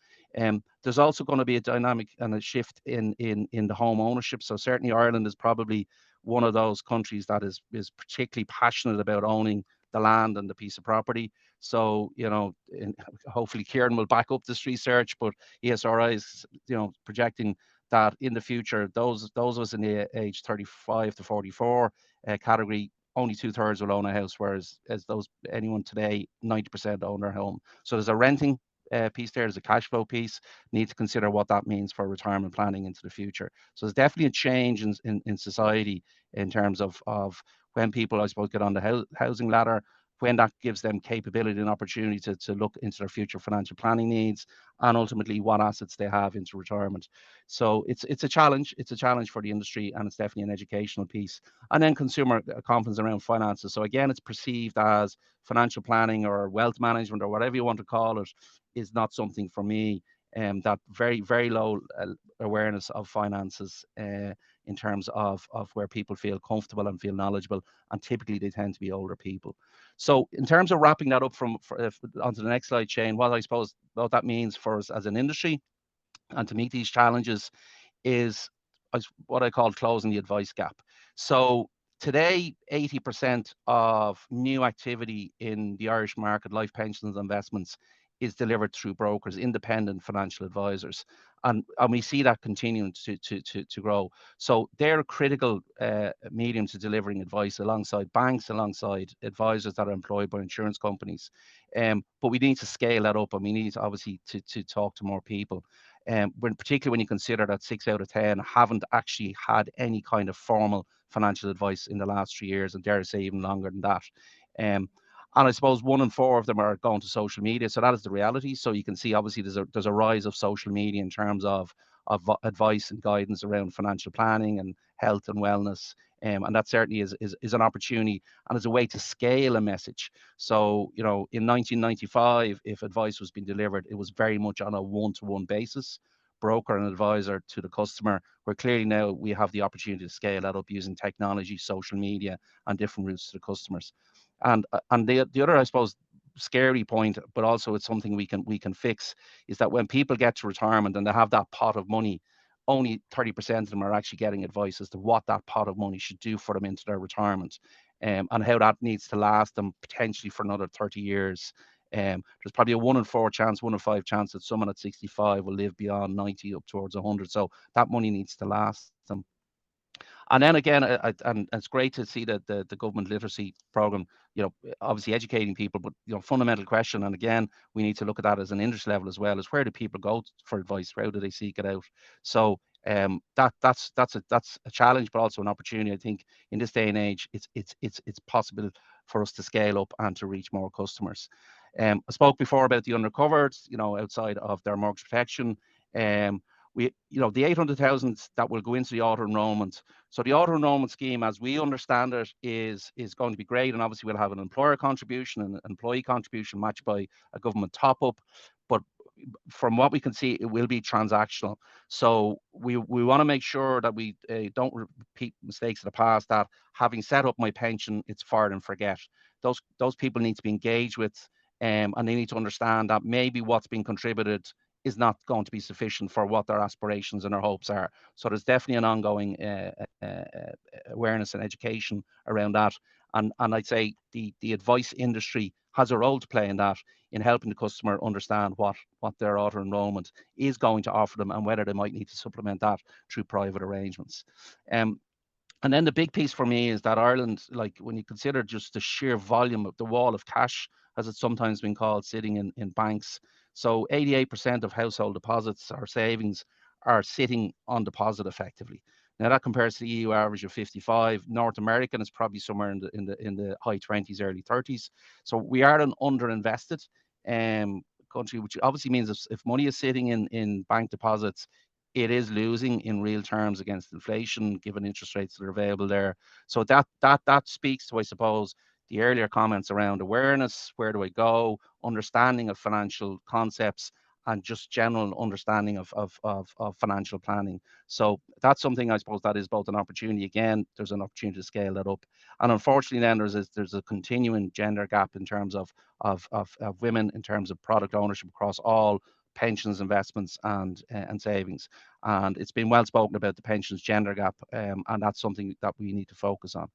There's also going to be a dynamic and a shift in the home ownership. So certainly Ireland is probably one of those countries that is particularly passionate about owning the land and the piece of property. So, hopefully Kieran will back up this research, but ESRI is, projecting that in the future, those of us in the age 35 to 44 category, only 2/3 will own a house, whereas anyone today, 90% own their home. So there's a renting piece there, there's a cash flow piece. Need to consider what that means for retirement planning into the future. So there's definitely a change in society in terms of when people, I suppose, get on the housing ladder, when that gives them capability and opportunity to look into their future financial planning needs, and ultimately what assets they have into retirement. So it's a challenge. It's a challenge for the industry, and it's definitely an educational piece. And then consumer confidence around finances. So again, it's perceived as financial planning or wealth management or whatever you want to call it is not something for me. That very, very low awareness of finances in terms of where people feel comfortable and feel knowledgeable, and typically they tend to be older people. So in terms of wrapping that up onto the next slide, Shane, what I suppose what that means for us as an industry and to meet these challenges is what I call closing the advice gap. So today, 80% of new activity in the Irish market, life pensions and investments, is delivered through brokers, independent financial advisors. And we see that continuing to grow. So they're a critical medium to delivering advice alongside banks, alongside advisors that are employed by insurance companies. But we need to scale that up, and we need obviously to talk to more people. Particularly when you consider that 6 out of 10 haven't actually had any kind of formal financial advice in the last 3 years, and dare I say even longer than that. And I suppose 1 in 4 of them are going to social media. So that is the reality. So you can see obviously there's a rise of social media in terms of advice and guidance around financial planning and health and wellness. And that certainly is an opportunity and is a way to scale a message. So, you know, in 1995, if advice was being delivered, it was very much on a one-to-one basis, broker and advisor to the customer, where clearly now we have the opportunity to scale that up using technology, social media, and different routes to the customers. And the other, I suppose, scary point, but also it's something we can fix, is that when people get to retirement and they have that pot of money, only 30% of them are actually getting advice as to what that pot of money should do for them into their retirement, and how that needs to last them potentially for another 30 years. There's probably a 1 in 4 chance, 1 in 5 chance that someone at 65 will live beyond 90 up towards 100. So that money needs to last them. And then again, and it's great to see that the government literacy program, you know, obviously educating people, but, you know, fundamental question, and again, we need to look at that as an industry level as well, is where do people go for advice? How do they seek it out? So that's a challenge, but also an opportunity. I think in this day and age, it's possible for us to scale up and to reach more customers. I spoke before about the undercovered, you know, outside of their mortgage protection. You know, the 800,000 that will go into the auto enrollment. So the auto enrollment scheme, as we understand it, is going to be great, and obviously we'll have an employer contribution and an employee contribution matched by a government top up. But from what we can see, it will be transactional. So we want to make sure that we don't repeat mistakes of the past, that having set up my pension, it's fire and forget. Those people need to be engaged with, and they need to understand that maybe what's been contributed is not going to be sufficient for what their aspirations and their hopes are. So there's definitely an ongoing awareness and education around that. And I'd say the advice industry has a role to play in that, in helping the customer understand what their auto enrollment is going to offer them and whether they might need to supplement that through private arrangements. And then the big piece for me is that Ireland, like when you consider just the sheer volume of the wall of cash, as it's sometimes been called, sitting in banks. So 88% of household deposits or savings are sitting on deposit effectively. Now that compares to the EU average of 55. North American is probably somewhere in the high 20s, early 30s. So we are an underinvested country, which obviously means if money is sitting in bank deposits, it is losing in real terms against inflation, given interest rates that are available there. So that speaks to, I suppose, the earlier comments around awareness, where do I go, understanding of financial concepts, and just general understanding of financial planning. So that's something, I suppose, that is both an opportunity. Again, there's an opportunity to scale that up. And unfortunately then there's a continuing gender gap in terms of women, in terms of product ownership across all pensions, investments, and savings. And it's been well spoken about, the pensions gender gap, and that's something that we need to focus on.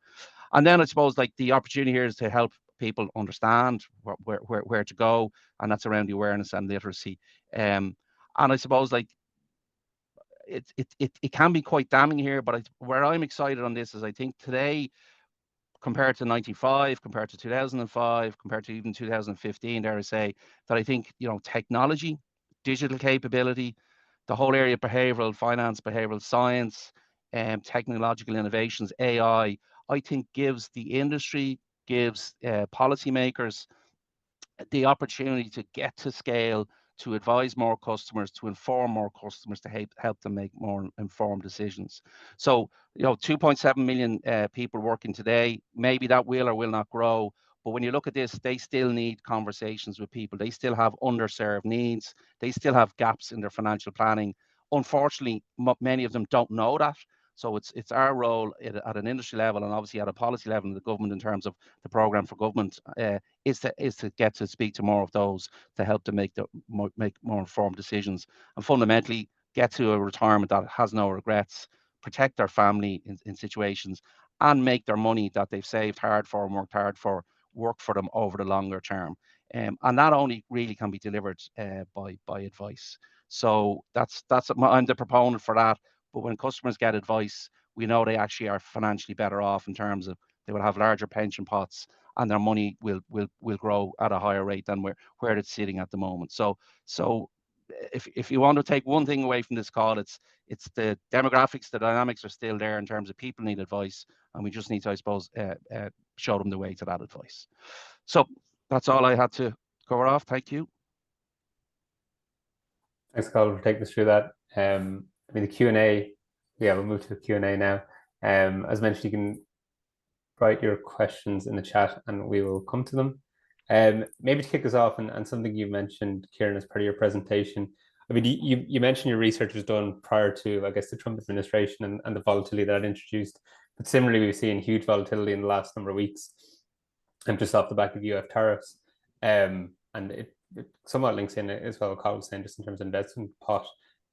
And then I suppose, like, the opportunity here is to help people understand where to go, and that's around the awareness and literacy. And I suppose, like, it can be quite damning here, but where I'm excited on this is, I think today, compared to 95, compared to 2005, compared to even 2015, dare I say, that I think, you know, technology, digital capability, the whole area of behavioral finance, behavioral science, technological innovations, AI, I think gives the industry, gives policymakers the opportunity to get to scale, to advise more customers, to inform more customers, to help them make more informed decisions. So, you know, 2.7 million people working today, maybe that will or will not grow. But when you look at this, they still need conversations with people. They still have underserved needs. They still have gaps in their financial planning. Unfortunately, many of them don't know that. So it's our role at an industry level, and obviously at a policy level in the government, in terms of the programme for government, is to get to speak to more of those, to help them make more informed decisions, and fundamentally get to a retirement that has no regrets, protect their family in situations, and make their money that they've saved hard for and worked hard for work for them over the longer term. And that only really can be delivered by advice. So I'm the proponent for that. But when customers get advice, we know they actually are financially better off, in terms of they will have larger pension pots, and their money will grow at a higher rate than where it's sitting at the moment. So if you want to take one thing away from this call, it's the demographics, the dynamics are still there in terms of people need advice, and we just need to, I suppose, show them the way to that advice. So that's all I had to cover off. Thank you. Thanks, Colin, for taking us through that. I mean, the Q&A, we'll move to the Q&A now. As mentioned, you can write your questions in the chat and we will come to them. Maybe to kick us off, and something you mentioned, Kieran, as part of your presentation. I mean, you mentioned your research was done prior to, I guess, the Trump administration and the volatility that introduced. But similarly, we've seen huge volatility in the last number of weeks, and just off the back of US tariffs. And it somewhat links in as well, Carl was saying, just in terms of investment pot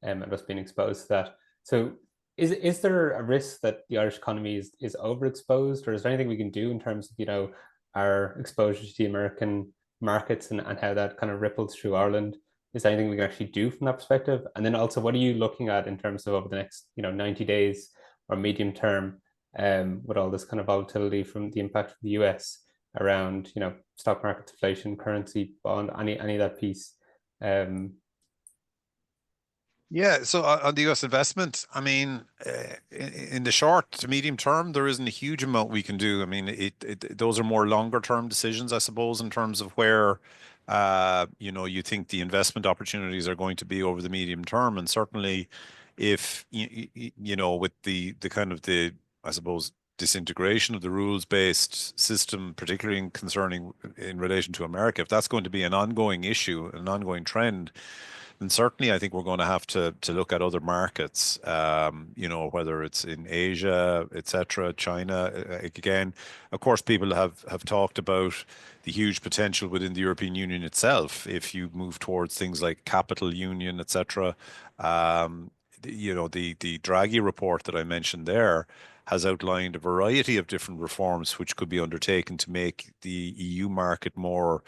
and us being exposed to that. So is there a risk that the Irish economy is overexposed, or is there anything we can do in terms of, you know, our exposure to the American markets and how that kind of ripples through Ireland? Is there anything we can actually do from that perspective? And then also, what are you looking at in terms of over the next, you know, 90 days or medium term, with all this kind of volatility from the impact of the US around, you know, stock market deflation, currency, bond, any of that piece? Yeah, so on the US investment, I mean, in the short to medium term, there isn't a huge amount we can do. I mean, those are more longer term decisions, I suppose, in terms of where, you know, you think the investment opportunities are going to be over the medium term. And certainly, if you know, with the kind of the, I suppose, disintegration of the rules-based system, particularly concerning in relation to America, if that's going to be an ongoing issue, an ongoing trend, then certainly I think we're going to have to look at other markets, you know, whether it's in Asia, etc., China. Again, of course, people have talked about the huge potential within the European Union itself if you move towards things like capital union, etc. You know, the Draghi report that I mentioned there has outlined a variety of different reforms which could be undertaken to make the EU market more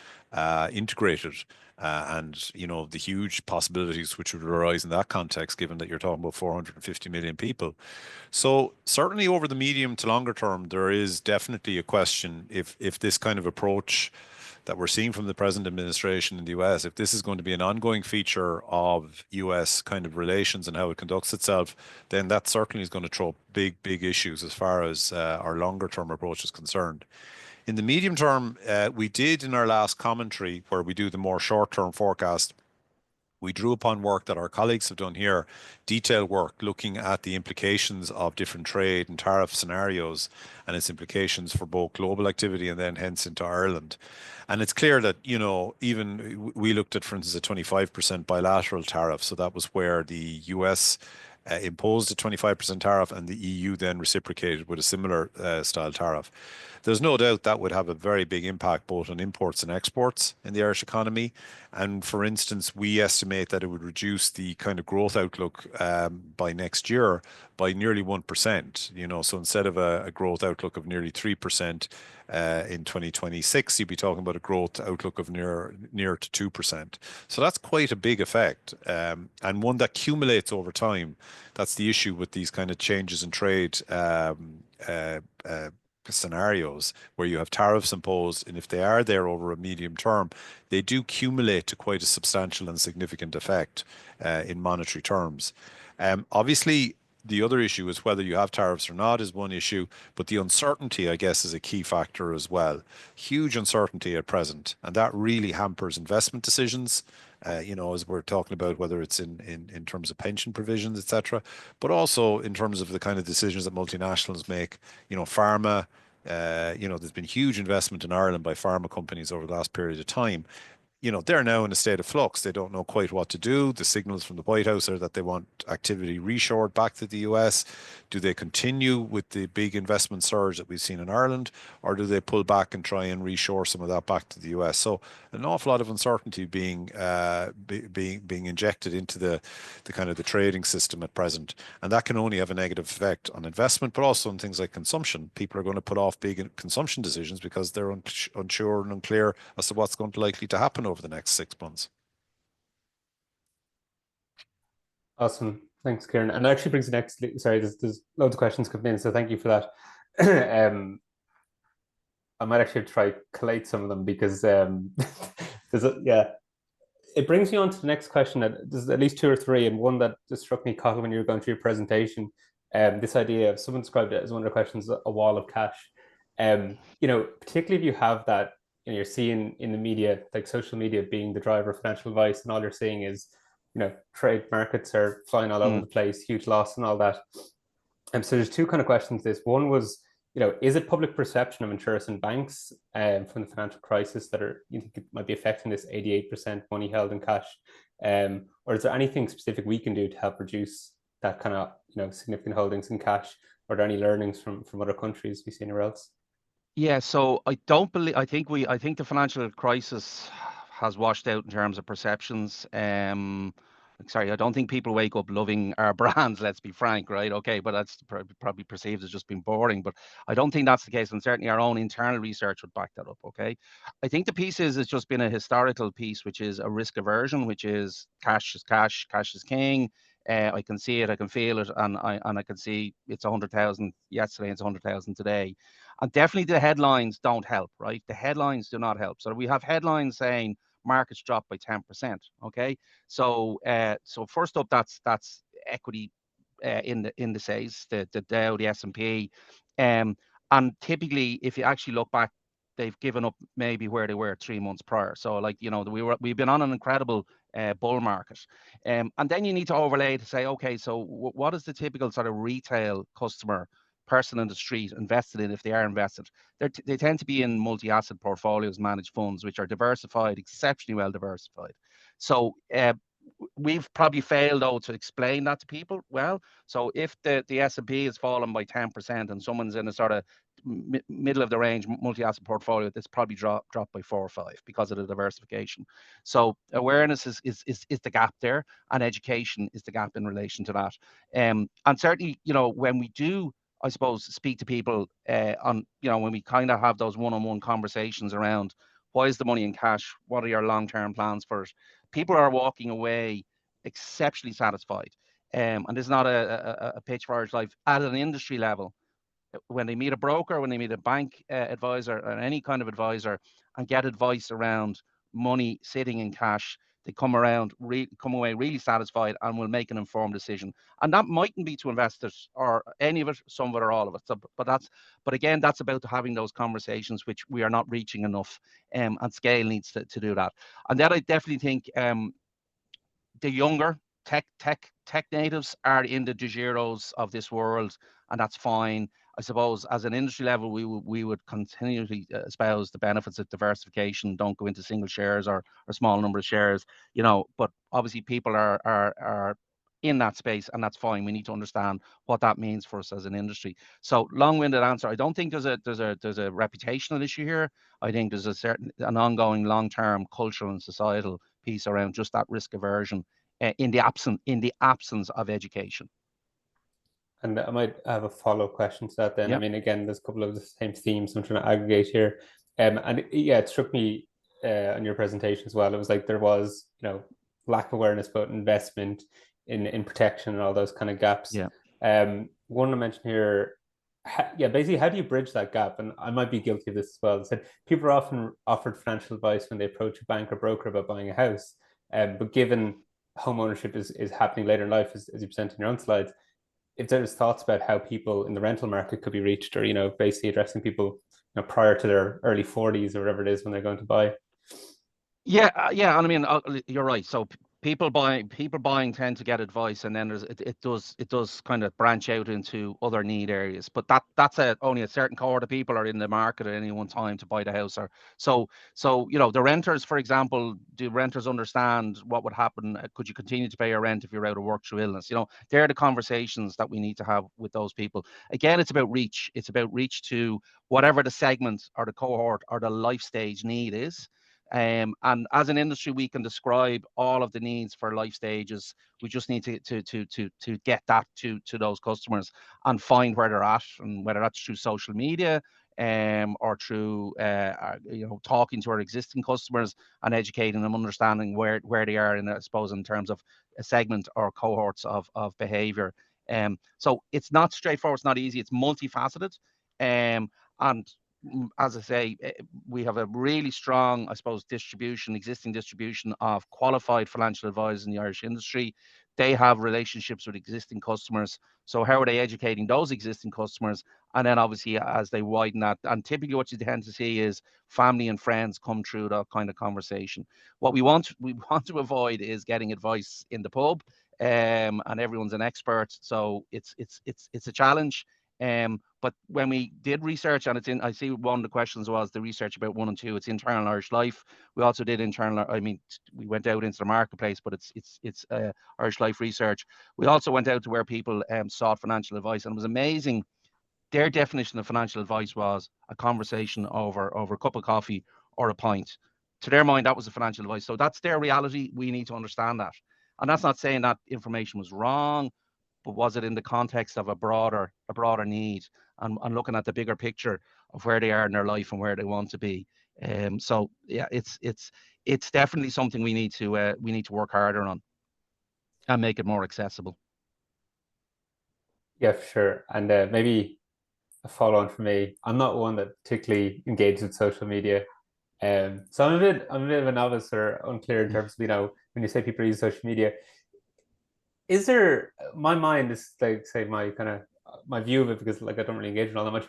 integrated. And you know, the huge possibilities which would arise in that context, given that you're talking about 450 million people. So certainly over the medium to longer term, there is definitely a question if this kind of approach that we're seeing from the present administration in the US, if this is going to be an ongoing feature of US kind of relations and how it conducts itself, then that certainly is going to throw big issues as far as our longer term approach is concerned. In the medium term, we did in our last commentary, where we do the more short-term forecast, we drew upon work that our colleagues have done here, detailed work looking at the implications of different trade and tariff scenarios and its implications for both global activity and then hence into Ireland. And it's clear that, you know, even we looked at, for instance, a 25% bilateral tariff. So that was where the US imposed a 25% tariff and the EU then reciprocated with a similar style tariff. There's no doubt that would have a very big impact both on imports and exports in the Irish economy. And for instance, we estimate that it would reduce the kind of growth outlook by next year by nearly 1%. You know, so instead of a growth outlook of nearly 3% in 2026, you'd be talking about a growth outlook of near to 2%. So that's quite a big effect, and one that accumulates over time. That's the issue with these kind of changes in trade scenarios where you have tariffs imposed, and if they are there over a medium term, they do accumulate to quite a substantial and significant effect in monetary terms. Obviously, the other issue is whether you have tariffs or not is one issue, but the uncertainty, I guess, is a key factor as well. Huge uncertainty at present, and that really hampers investment decisions. You know, as we're talking about, whether it's in terms of pension provisions, etc., but also in terms of the kind of decisions that multinationals make. You know, pharma. You know, there's been huge investment in Ireland by pharma companies over the last period of time. You know, they're now in a state of flux. They don't know quite what to do. The signals from the White House are that they want activity reshored back to the US. Do they continue with the big investment surge that we've seen in Ireland, or do they pull back and try and reshore some of that back to the US? So an awful lot of uncertainty being injected into the kind of the trading system at present, and that can only have a negative effect on investment, but also on things like consumption. People are going to put off big consumption decisions because they're unsure and unclear as to what's going to likely to happen over the next 6 months. Awesome. Thanks, Kieran. And that actually brings the next, sorry, there's loads of questions coming in, so thank you for that. I might actually have to try collate some of them because yeah, it brings me on to the next question. There's at least two or three, and one that just struck me, Cathal, when you were going through your presentation. This idea of, someone described it as one of the questions, a wall of cash. You know, particularly if you have that, you know, you're seeing in the media, like social media being the driver of financial advice, and all you're seeing is, you know, trade markets are flying all over the place, huge loss and all that. So there's two kind of questions. This one was, is it public perception of insurers and banks from the financial crisis that you think it might be affecting this 88% money held in cash? Or is there anything specific we can do to help reduce that kind of, significant holdings in cash? Are there any learnings from other countries we see anywhere else? Yeah, so I don't believe. I think the financial crisis has washed out in terms of perceptions. Sorry, I don't think people wake up loving our brands. Let's be frank, right? Okay, but that's probably perceived as just being boring. But I don't think that's the case, and certainly our own internal research would back that up. Okay, I think the piece is it's just been a historical piece, which is a risk aversion, which is cash is cash, cash is king. I can see it, I can feel it, and I can see it's 100,000 yesterday, it's 100,000 today. And definitely the headlines don't help, right? The headlines do not help. So we have headlines saying markets dropped by 10%. Okay. So first up, that's equity in the indices, the Dow, the S&P. And typically, if you actually look back, they've given up maybe where they were 3 months prior. So we've been on an incredible bull market. And then you need to overlay to say, okay, so what is the typical sort of retail customer, person in the street invested in, if they are invested? They tend to be in multi-asset portfolios, managed funds, which are diversified, exceptionally well diversified. So we've probably failed, though, to explain that to people well. So if the S&P has fallen by 10% and someone's in a sort of middle of the range multi-asset portfolio, that's probably dropped by 4 or 5 because of the diversification. So awareness is the gap there, and education is the gap in relation to that. And certainly, when we do, I suppose, speak to people when we kind of have those one-on-one conversations around why is the money in cash, what are your long-term plans for it, people are walking away exceptionally satisfied. And this is not a pitch for Irish Life. At an industry level, when they meet a broker, when they meet a bank advisor or any kind of advisor and get advice around money sitting in cash, they come away really satisfied and will make an informed decision. And that mightn't be to investors or any of it, some of it or all of it. So, but again, that's about having those conversations, which we are not reaching enough, and scale needs to do that. And then I definitely think the younger tech natives are in the DeGiros of this world, and that's fine. I suppose as an industry level, we would continually espouse the benefits of diversification. Don't go into single shares or small number of shares, But obviously, people are in that space, and that's fine. We need to understand what that means for us as an industry. So, long-winded answer. I don't think there's a reputational issue here. I think there's an ongoing long-term cultural and societal piece around just that risk aversion in the absence of education. And I might have a follow-up question to that then. Yep. I mean, again, there's a couple of the same themes I'm trying to aggregate here. And yeah, it struck me on your presentation as well. It was like there was, lack of awareness about investment in protection and all those kind of gaps. Yeah. One I mentioned here, basically, how do you bridge that gap? And I might be guilty of this as well. It said people are often offered financial advice when they approach a bank or broker about buying a house. But given home ownership is happening later in life, as you present in your own slides, if there's thoughts about how people in the rental market could be reached, or basically addressing people prior to their early 40s or whatever it is when they're going to buy. Yeah, and I mean, you're right. So people buying tend to get advice, and then it does kind of branch out into other need areas. But that's only a certain cohort of people are in the market at any one time to buy the house. Or so the renters, for example, do renters understand what would happen? Could you continue to pay your rent if you're out of work through illness? They're the conversations that we need to have with those people. Again, it's about reach. It's about reach to whatever the segment or the cohort or the life stage need is. And as an industry, we can describe all of the needs for life stages. We just need to get that to those customers and find where they're at, and whether that's through social media or through talking to our existing customers and educating them, understanding where they are in, I suppose, in terms of a segment or cohorts of behavior. So it's not straightforward, it's not easy, it's multifaceted. And as I say, we have a really strong, I suppose, existing distribution of qualified financial advisors in the Irish industry. They have relationships with existing customers. So how are they educating those existing customers? And then obviously as they widen that, and typically what you tend to see is family and friends come through that kind of conversation. What we want to avoid is getting advice in the pub. and everyone's an expert. So it's a challenge. But when we did research, and I see one of the questions was the research about 1 and 2. It's internal Irish Life. We also did internal. I mean, we went out into the marketplace, but it's Irish Life research. We also went out to where people sought financial advice, and it was amazing. Their definition of financial advice was a conversation over a cup of coffee or a pint. To their mind, that was the financial advice. So that's their reality. We need to understand that. And that's not saying that information was wrong, but was it in the context of a broader need, and looking at the bigger picture of where they are in their life and where they want to be. So yeah, it's definitely something we need to work harder on and make it more accessible. Yeah, for sure. And maybe a follow on for me. I'm not one that particularly engages with social media. So I'm a bit of a novice or unclear in terms of, when you say people use social media, is there, my mind is like, say, my view of it, because like I don't really engage in all that much.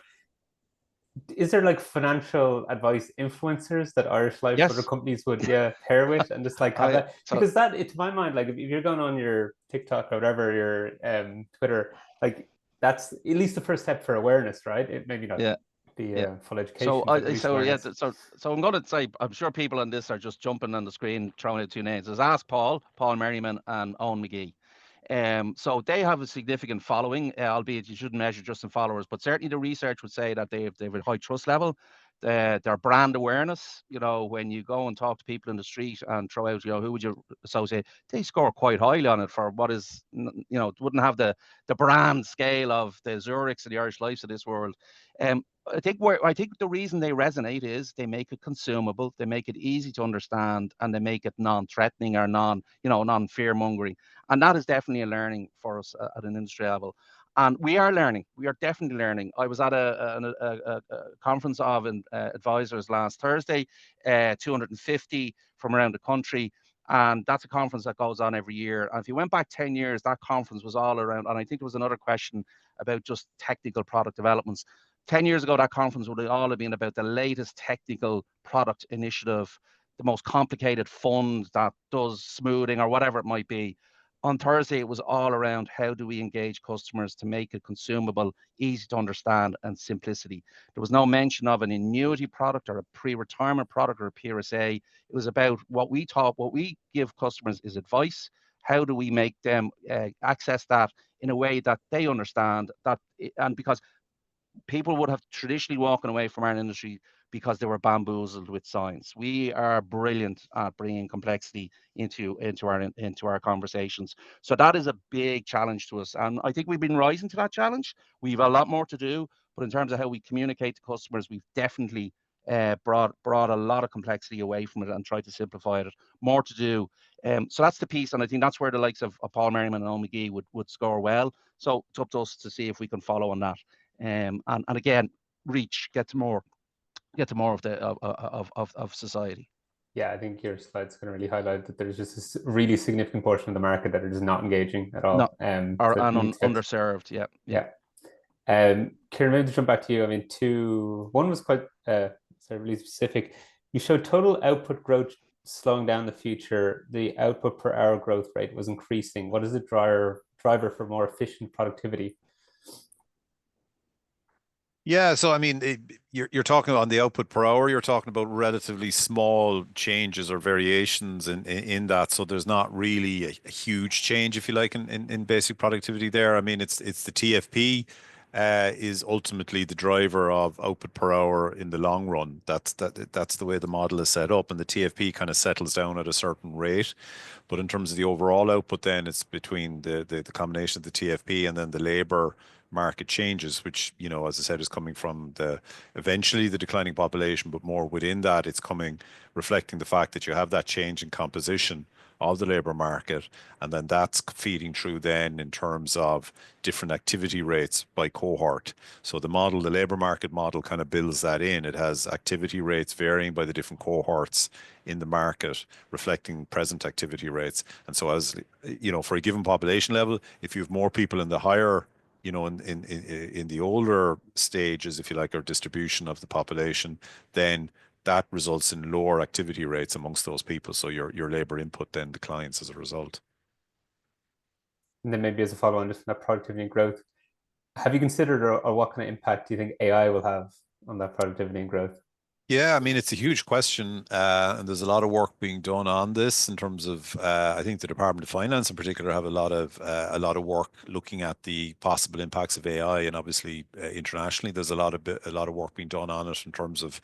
Is there like financial advice influencers that Irish Life Yes. other companies would pair with and just like have that? Because that, to my mind, like if you're going on your TikTok or whatever, your Twitter, like that's at least the first step for awareness, right? It maybe not the full education. So I'm going to say, I'm sure people on this are just jumping on the screen, throwing out 2 names. There's Ask Paul Merriman, and Owen McGee. So they have a significant following, albeit you shouldn't measure just in followers, but certainly the research would say that they have a high trust level. Their brand awareness, when you go and talk to people in the street and throw out, who would you associate, they score quite highly on it for what is, wouldn't have the brand scale of the Zurichs and the Irish Lifes of this world. I think the reason they resonate is they make it consumable, they make it easy to understand, and they make it non-threatening or non-fear-mongering. And that is definitely a learning for us at an industry level. And we are learning. We are definitely learning. I was at a conference of advisors last Thursday, 250 from around the country. And that's a conference that goes on every year. And if you went back 10 years, that conference was all around, and I think there was another question about just technical product developments. 10 years ago, that conference would all have been about the latest technical product initiative, the most complicated fund that does smoothing or whatever it might be. On Thursday, it was all around how do we engage customers to make it consumable, easy to understand, and simplicity. There was no mention of an annuity product or a pre-retirement product or a PRSA. It was about what we give customers is advice. How do we make them access that in a way that they understand that, and because people would have traditionally walking away from our industry because they were bamboozled with science. We are brilliant at bringing complexity into our conversations. So that is a big challenge to us, and I think we've been rising to that challenge. We've a lot more to do, but in terms of how we communicate to customers, we've definitely brought a lot of complexity away from it and tried to simplify it. More to do. So that's the piece, and I think that's where the likes of Paul Merriman and Owen McGee would score well. So it's up to us to see if we can follow on that. And again, reach, get to more of the of society. Yeah, I think your slide's going to really highlight that there's just a really significant portion of the market that are just not engaging at all. Underserved. Yeah. Kieran, maybe to jump back to you. I mean, one was quite really specific. You showed total output growth slowing down in the future. The output per hour growth rate was increasing. What is the driver for more efficient productivity? Yeah, so I mean, you're talking on the output per hour, you're talking about relatively small changes or variations in that. So there's not really a huge change, if you like, in basic productivity there. I mean, it's the TFP is ultimately the driver of output per hour in the long run. That's the way the model is set up, and the TFP kind of settles down at a certain rate. But in terms of the overall output, then it's between the combination of the TFP and then the labor market changes, which, as I said, is coming from eventually the declining population, but more within that, it's reflecting the fact that you have that change in composition of the labor market, and then that's feeding through then in terms of different activity rates by cohort. So the labor market model kind of builds that in. It has activity rates varying by the different cohorts in the market, reflecting present activity rates. And so as, for a given population level, if you have more people in the higher, in the older stages, if you like, or distribution of the population, then that results in lower activity rates amongst those people. So your labor input then declines as a result. And then maybe as a follow-on, just on that productivity and growth, have you considered or what kind of impact do you think AI will have on that productivity and growth? Yeah, I mean, it's a huge question, and there's a lot of work being done on this in terms of, I think the Department of Finance in particular have a lot of work looking at the possible impacts of AI, and obviously internationally, there's a lot of work being done on it in terms of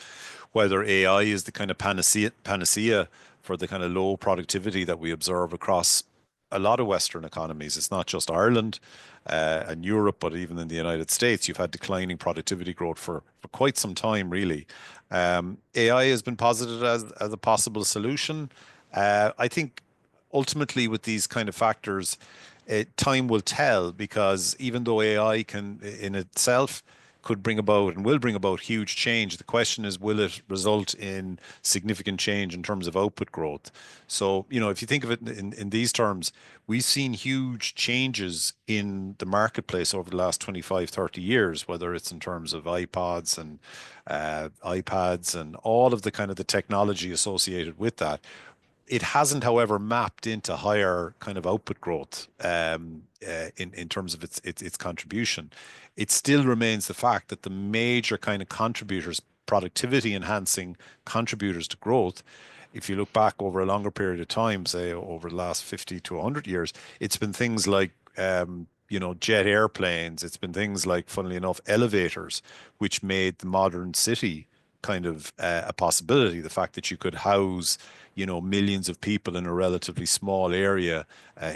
whether AI is the kind of panacea for the kind of low productivity that we observe across a lot of Western economies. It's not just Ireland and Europe, but even in the United States, you've had declining productivity growth for quite some time, really. AI has been posited as a possible solution. I think ultimately with these kind of factors, time will tell, because even though AI can in itself could bring about and will bring about huge change, the question is, will it result in significant change in terms of output growth? So, if you think of it in these terms, we've seen huge changes in the marketplace over the last 25, 30 years, whether it's in terms of iPods and iPads and all of the kind of the technology associated with that. It hasn't, however, mapped into higher kind of output growth in terms of its contribution. It still remains the fact that the major kind of contributors, productivity enhancing contributors to growth, if you look back over a longer period of time, say over the last 50 to 100 years, it's been things like jet airplanes. It's been things like, funnily enough, elevators, which made the modern city kind of a possibility. The fact that you could house, millions of people in a relatively small area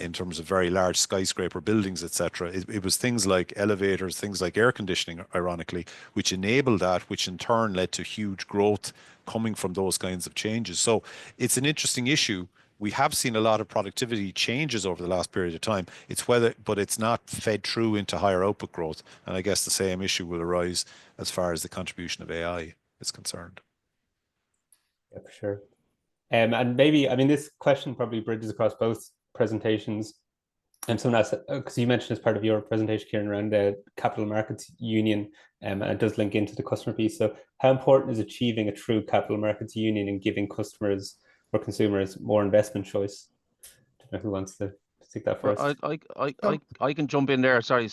in terms of very large skyscraper buildings, etc. It was things like elevators, things like air conditioning, ironically, which enabled that, which in turn led to huge growth coming from those kinds of changes. So it's an interesting issue. We have seen a lot of productivity changes over the last period of time. But it's not fed through into higher output growth. And I guess the same issue will arise as far as the contribution of AI is concerned. Yeah, for sure. And maybe, I mean, this question probably bridges across both presentations. And someone asked, because you mentioned as part of your presentation, Kieran, around the capital markets union, and it does link into the customer piece. So how important is achieving a true capital markets union and giving customers or consumers more investment choice? I don't know who wants to take that first. I can jump in there. Sorry.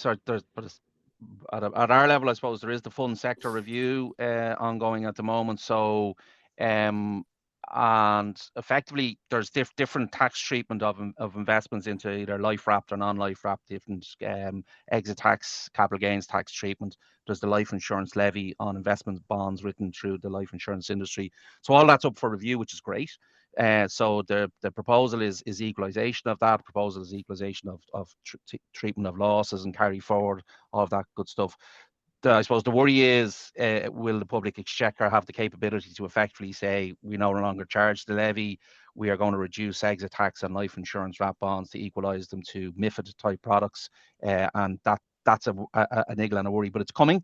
At our level, I suppose there is the fund sector review ongoing at the moment. So, and effectively, there's different tax treatment of investments into either life wrapped or non-life wrapped, different exit tax, capital gains tax treatment. There's the life insurance levy on investment bonds written through the life insurance industry. So all that's up for review, which is great. So the proposal is equalisation of that. Proposal is equalisation of treatment of losses and carry forward, all of that good stuff. I suppose the worry is, will the public exchequer have the capability to effectively say, we no longer charge the levy, we are going to reduce exit tax on life insurance wrap bonds to equalise them to MiFID type products, and that's a niggle and a worry, but it's coming.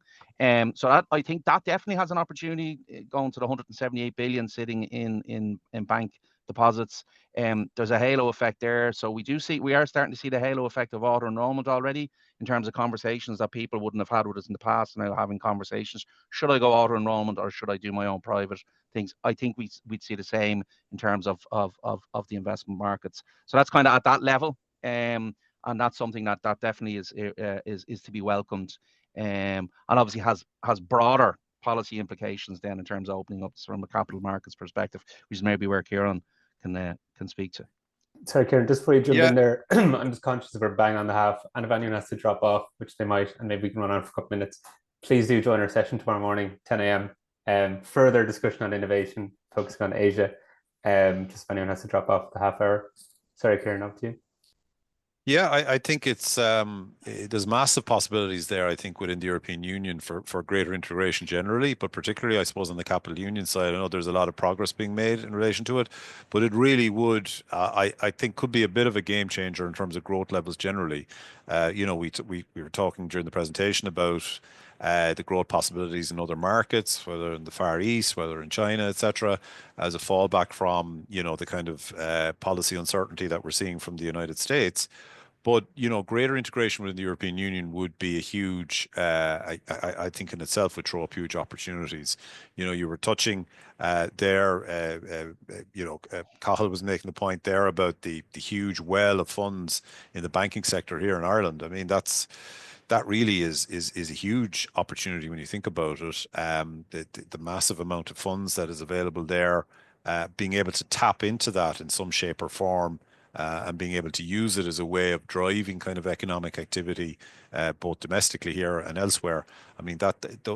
So I think that definitely has an opportunity going to the 178 billion sitting in bank deposits. There's a halo effect there. So we are starting to see the halo effect of auto enrollment already, in terms of conversations that people wouldn't have had with us in the past, and now having conversations. Should I go auto enrollment or should I do my own private things? I think we'd see the same in terms of the investment markets. So that's kind of at that level. And that's something that definitely is to be welcomed, and obviously has broader policy implications then in terms of opening up from a capital markets perspective, which is maybe where Kieran can speak to. Sorry, Kieran, just before you jump in there, I'm just conscious of we're bang on the half, and if anyone has to drop off, which they might, and maybe we can run on for a couple minutes, please do join our session tomorrow morning, 10 a.m. Further discussion on innovation, focusing on Asia. Just if anyone has to drop off the half hour. Sorry, Kieran, up to you. Yeah, I think there's massive possibilities there, I think, within the European Union for greater integration generally, but particularly, I suppose, on the capital union side. I know there's a lot of progress being made in relation to it, but it really would, I think, could be a bit of a game changer in terms of growth levels generally. We were talking during the presentation about the growth possibilities in other markets, whether in the Far East, whether in China, etc., as a fallback from, the kind of policy uncertainty that we're seeing from the United States. But, you know, greater integration within the European Union would be a huge, I think in itself would throw up huge opportunities. You know, you were touching there, Cathal was making the point there about the huge well of funds in the banking sector here in Ireland. I mean, that really is a huge opportunity when you think about it. The massive amount of funds that is available there, being able to tap into that in some shape or form, and being able to use it as a way of driving kind of economic activity, both domestically here and elsewhere. I mean,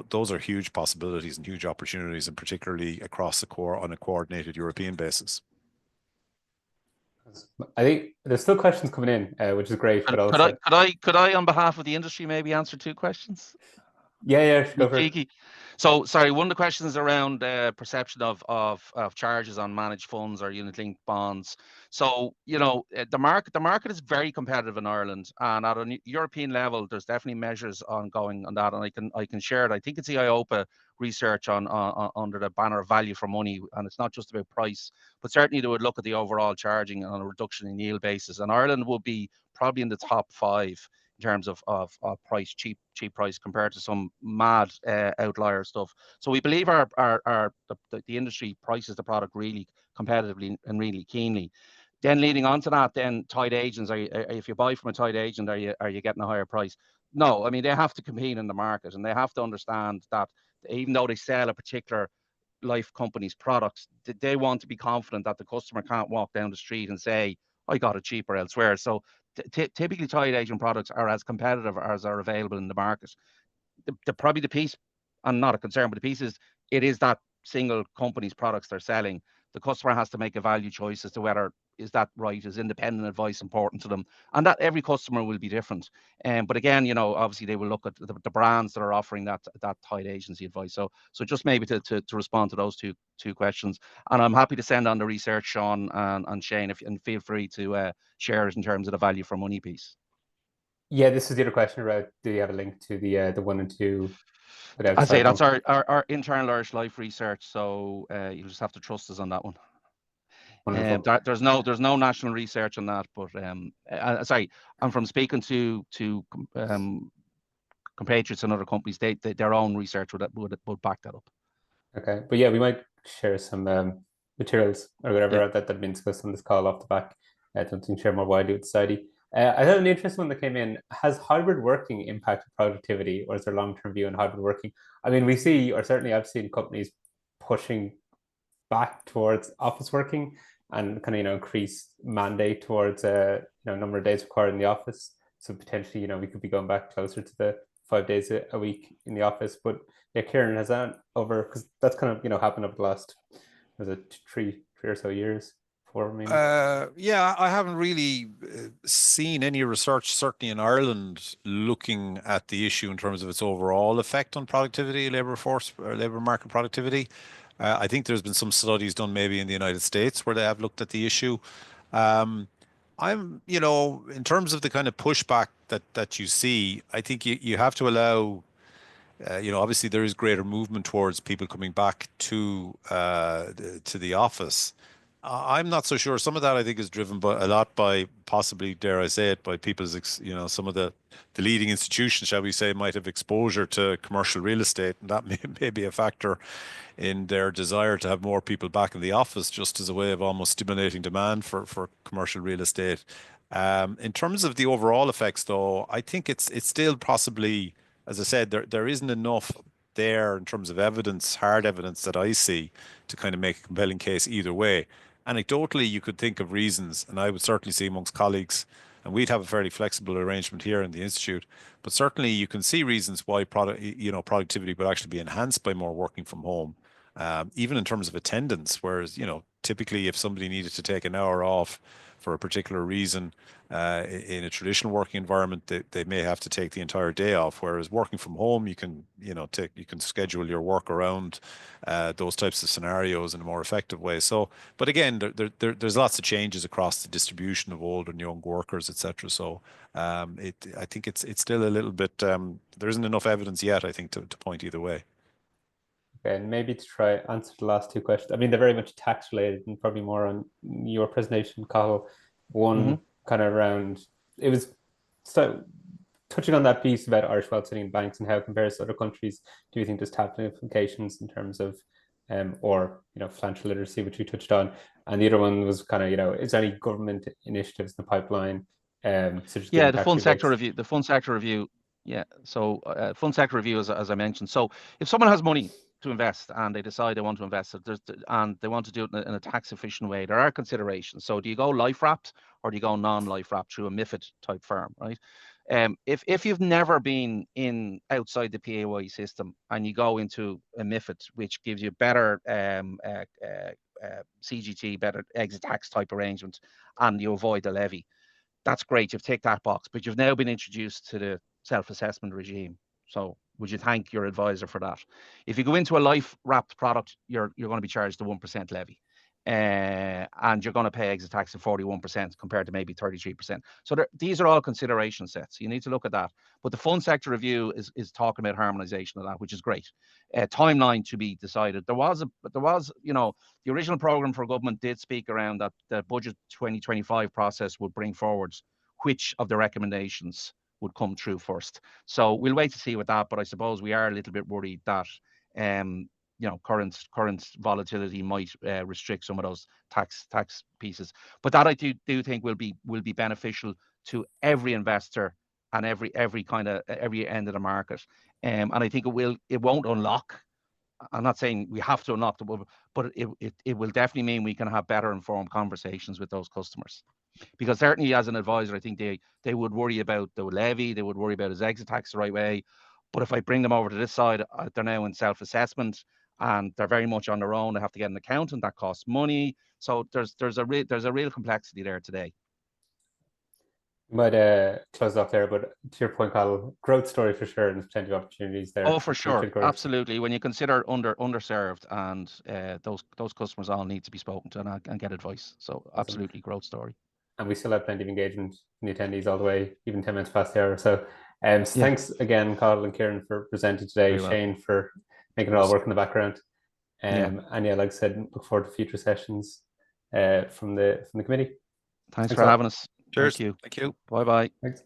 those are huge possibilities and huge opportunities, and particularly across the core on a coordinated European basis. I think there's still questions coming in, which is great, but Could also could I, on behalf of the industry, maybe answer 2 questions? yeah, go for it. Cheeky. So, sorry, one of the questions around perception of charges on managed funds or unit-linked bonds. So, you know, the market is very competitive in Ireland, and at a European level, there's definitely measures ongoing on that, and I can share it. I think it's the IOPA research on under the banner of value for money, and it's not just about price, but certainly they would look at the overall charging on a reduction in yield basis, and Ireland will be probably in the top 5 in terms of price, cheap price compared to some mad outlier stuff. So we believe the industry prices the product really competitively and really keenly. Then leading on to that, then tied agents, if you buy from a tied agent, are you getting a higher price? No, I mean, they have to compete in the market, and they have to understand that even though they sell a particular life company's products, they want to be confident that the customer can't walk down the street and say, I got it cheaper elsewhere. So typically tied agent products are as competitive as are available in the market. Probably the piece, and not a concern, but the piece is it is that single company's products they're selling. The customer has to make a value choice as to whether is that right, is independent advice important to them, and that every customer will be different. But again, you know, obviously they will look at the brands that are offering that tied agency advice. So just maybe to respond to those two questions, and I'm happy to send on the research, Sean and Shane, and feel free to share it in terms of the value for money piece. Yeah, this is the other question about do you have a link to the 1 and 2 without I say that's typing? our internal Irish Life research, so you'll just have to trust us on that one. Wonderful. There's no national research on that, but sorry, I'm from speaking to compatriots and other companies. Their own research would back that up. Okay, but yeah, we might share some materials or whatever Yeah. that have been discussed on this call off the back. Something to share more widely with society. I thought an interesting one that came in: has hybrid working impacted productivity, or is there a long-term view on hybrid working? I mean, we see, or certainly I've seen companies pushing back towards office working and kind of increase mandate towards number of days required in the office. So potentially, we could be going back closer to the 5 days a week in the office. But yeah, Kieran, has that over, because that's kind of happened over the last, was it three or so years, 4 maybe? Yeah, I haven't really seen any research, certainly in Ireland, looking at the issue in terms of its overall effect on productivity, labor force, or labor market productivity. I think there's been some studies done maybe in the United States where they have looked at the issue. In terms of the kind of pushback that you see, I think you have to allow, obviously there is greater movement towards people coming back to the office. I'm not so sure. Some of that I think is driven by a lot by possibly, dare I say it, by people's, some of the leading institutions, shall we say, might have exposure to commercial real estate, and that may be a factor in their desire to have more people back in the office, just as a way of almost stimulating demand for commercial real estate. In terms of the overall effects, though, I think it's still possibly, as I said, there isn't enough there in terms of evidence, hard evidence that I see to kind of make a compelling case either way. Anecdotally, you could think of reasons, and I would certainly see amongst colleagues, and we'd have a fairly flexible arrangement here in the institute, but certainly you can see reasons why productivity would actually be enhanced by more working from home. Even in terms of attendance, whereas, typically if somebody needed to take an hour off for a particular reason, in a traditional working environment, they may have to take the entire day off. Whereas working from home, you can schedule your work around those types of scenarios in a more effective way. So, but again, there's lots of changes across the distribution of old and young workers, etc. So, I think it's still a little bit, there isn't enough evidence yet, I think, to point either way. Okay, and maybe to try answer the last 2 questions. I mean, they're very much tax related and probably more on your presentation, Cathal. One kind of around it was so touching on that piece about Irish wealth sitting in banks and how it compares to other countries. Do you think there's tax implications in terms of or financial literacy, which we touched on, and the other one was kind of is there any government initiatives in the pipeline? Such as Yeah, giving the tax fund sector rebates? review. The fund sector review. Yeah, so fund sector review, as I mentioned. So if someone has money to invest and they decide they want to invest it, and they want to do it in a tax efficient way, there are considerations. So do you go life wrapped or do you go non-life wrapped through a MiFID type firm, right? If you've never been in outside the PAYE system and you go into a MiFID, which gives you better CGT, better exit tax type arrangement, and you avoid the levy, that's great. You've ticked that box, but you've now been introduced to the self-assessment regime. So would you thank your advisor for that? If you go into a life wrapped product, you're going to be charged a 1% levy. And you're going to pay exit tax of 41% compared to maybe 33%. So these are all consideration sets. You need to look at that. But the fund sector review is talking about harmonization of that, which is great. Timeline to be decided. There was, the original program for government did speak around that the budget 2025 process would bring forward which of the recommendations would come through first. So we'll wait to see with that. But I suppose we are a little bit worried that current volatility might restrict some of those tax pieces. But that I do think will be beneficial to every investor and every end of the market. And I think it won't unlock. I'm not saying we have to unlock the, but it will definitely mean we can have better informed conversations with those customers. Because certainly as an advisor, I think they would worry about the levy, they would worry about his exit tax the right way. But if I bring them over to this side, they're now in self-assessment and they're very much on their own. They have to get an accountant, that costs money. So there's a real complexity there today. Might close off there, but to your point, Carl, growth story for sure, and there's plenty of opportunities there. Oh, for sure, absolutely. When you consider underserved, and those customers all need to be spoken to and get advice. So absolutely, growth story. And we still have plenty of engagement in the attendees all the way, even 10 minutes past the hour. So, thanks again, Carl and Kieran, for presenting today. Shane for making it all work in the background. And like I said, look forward to future sessions from the committee. Thanks for having us. Cheers. Thank you. Thank you. Bye bye. Thanks.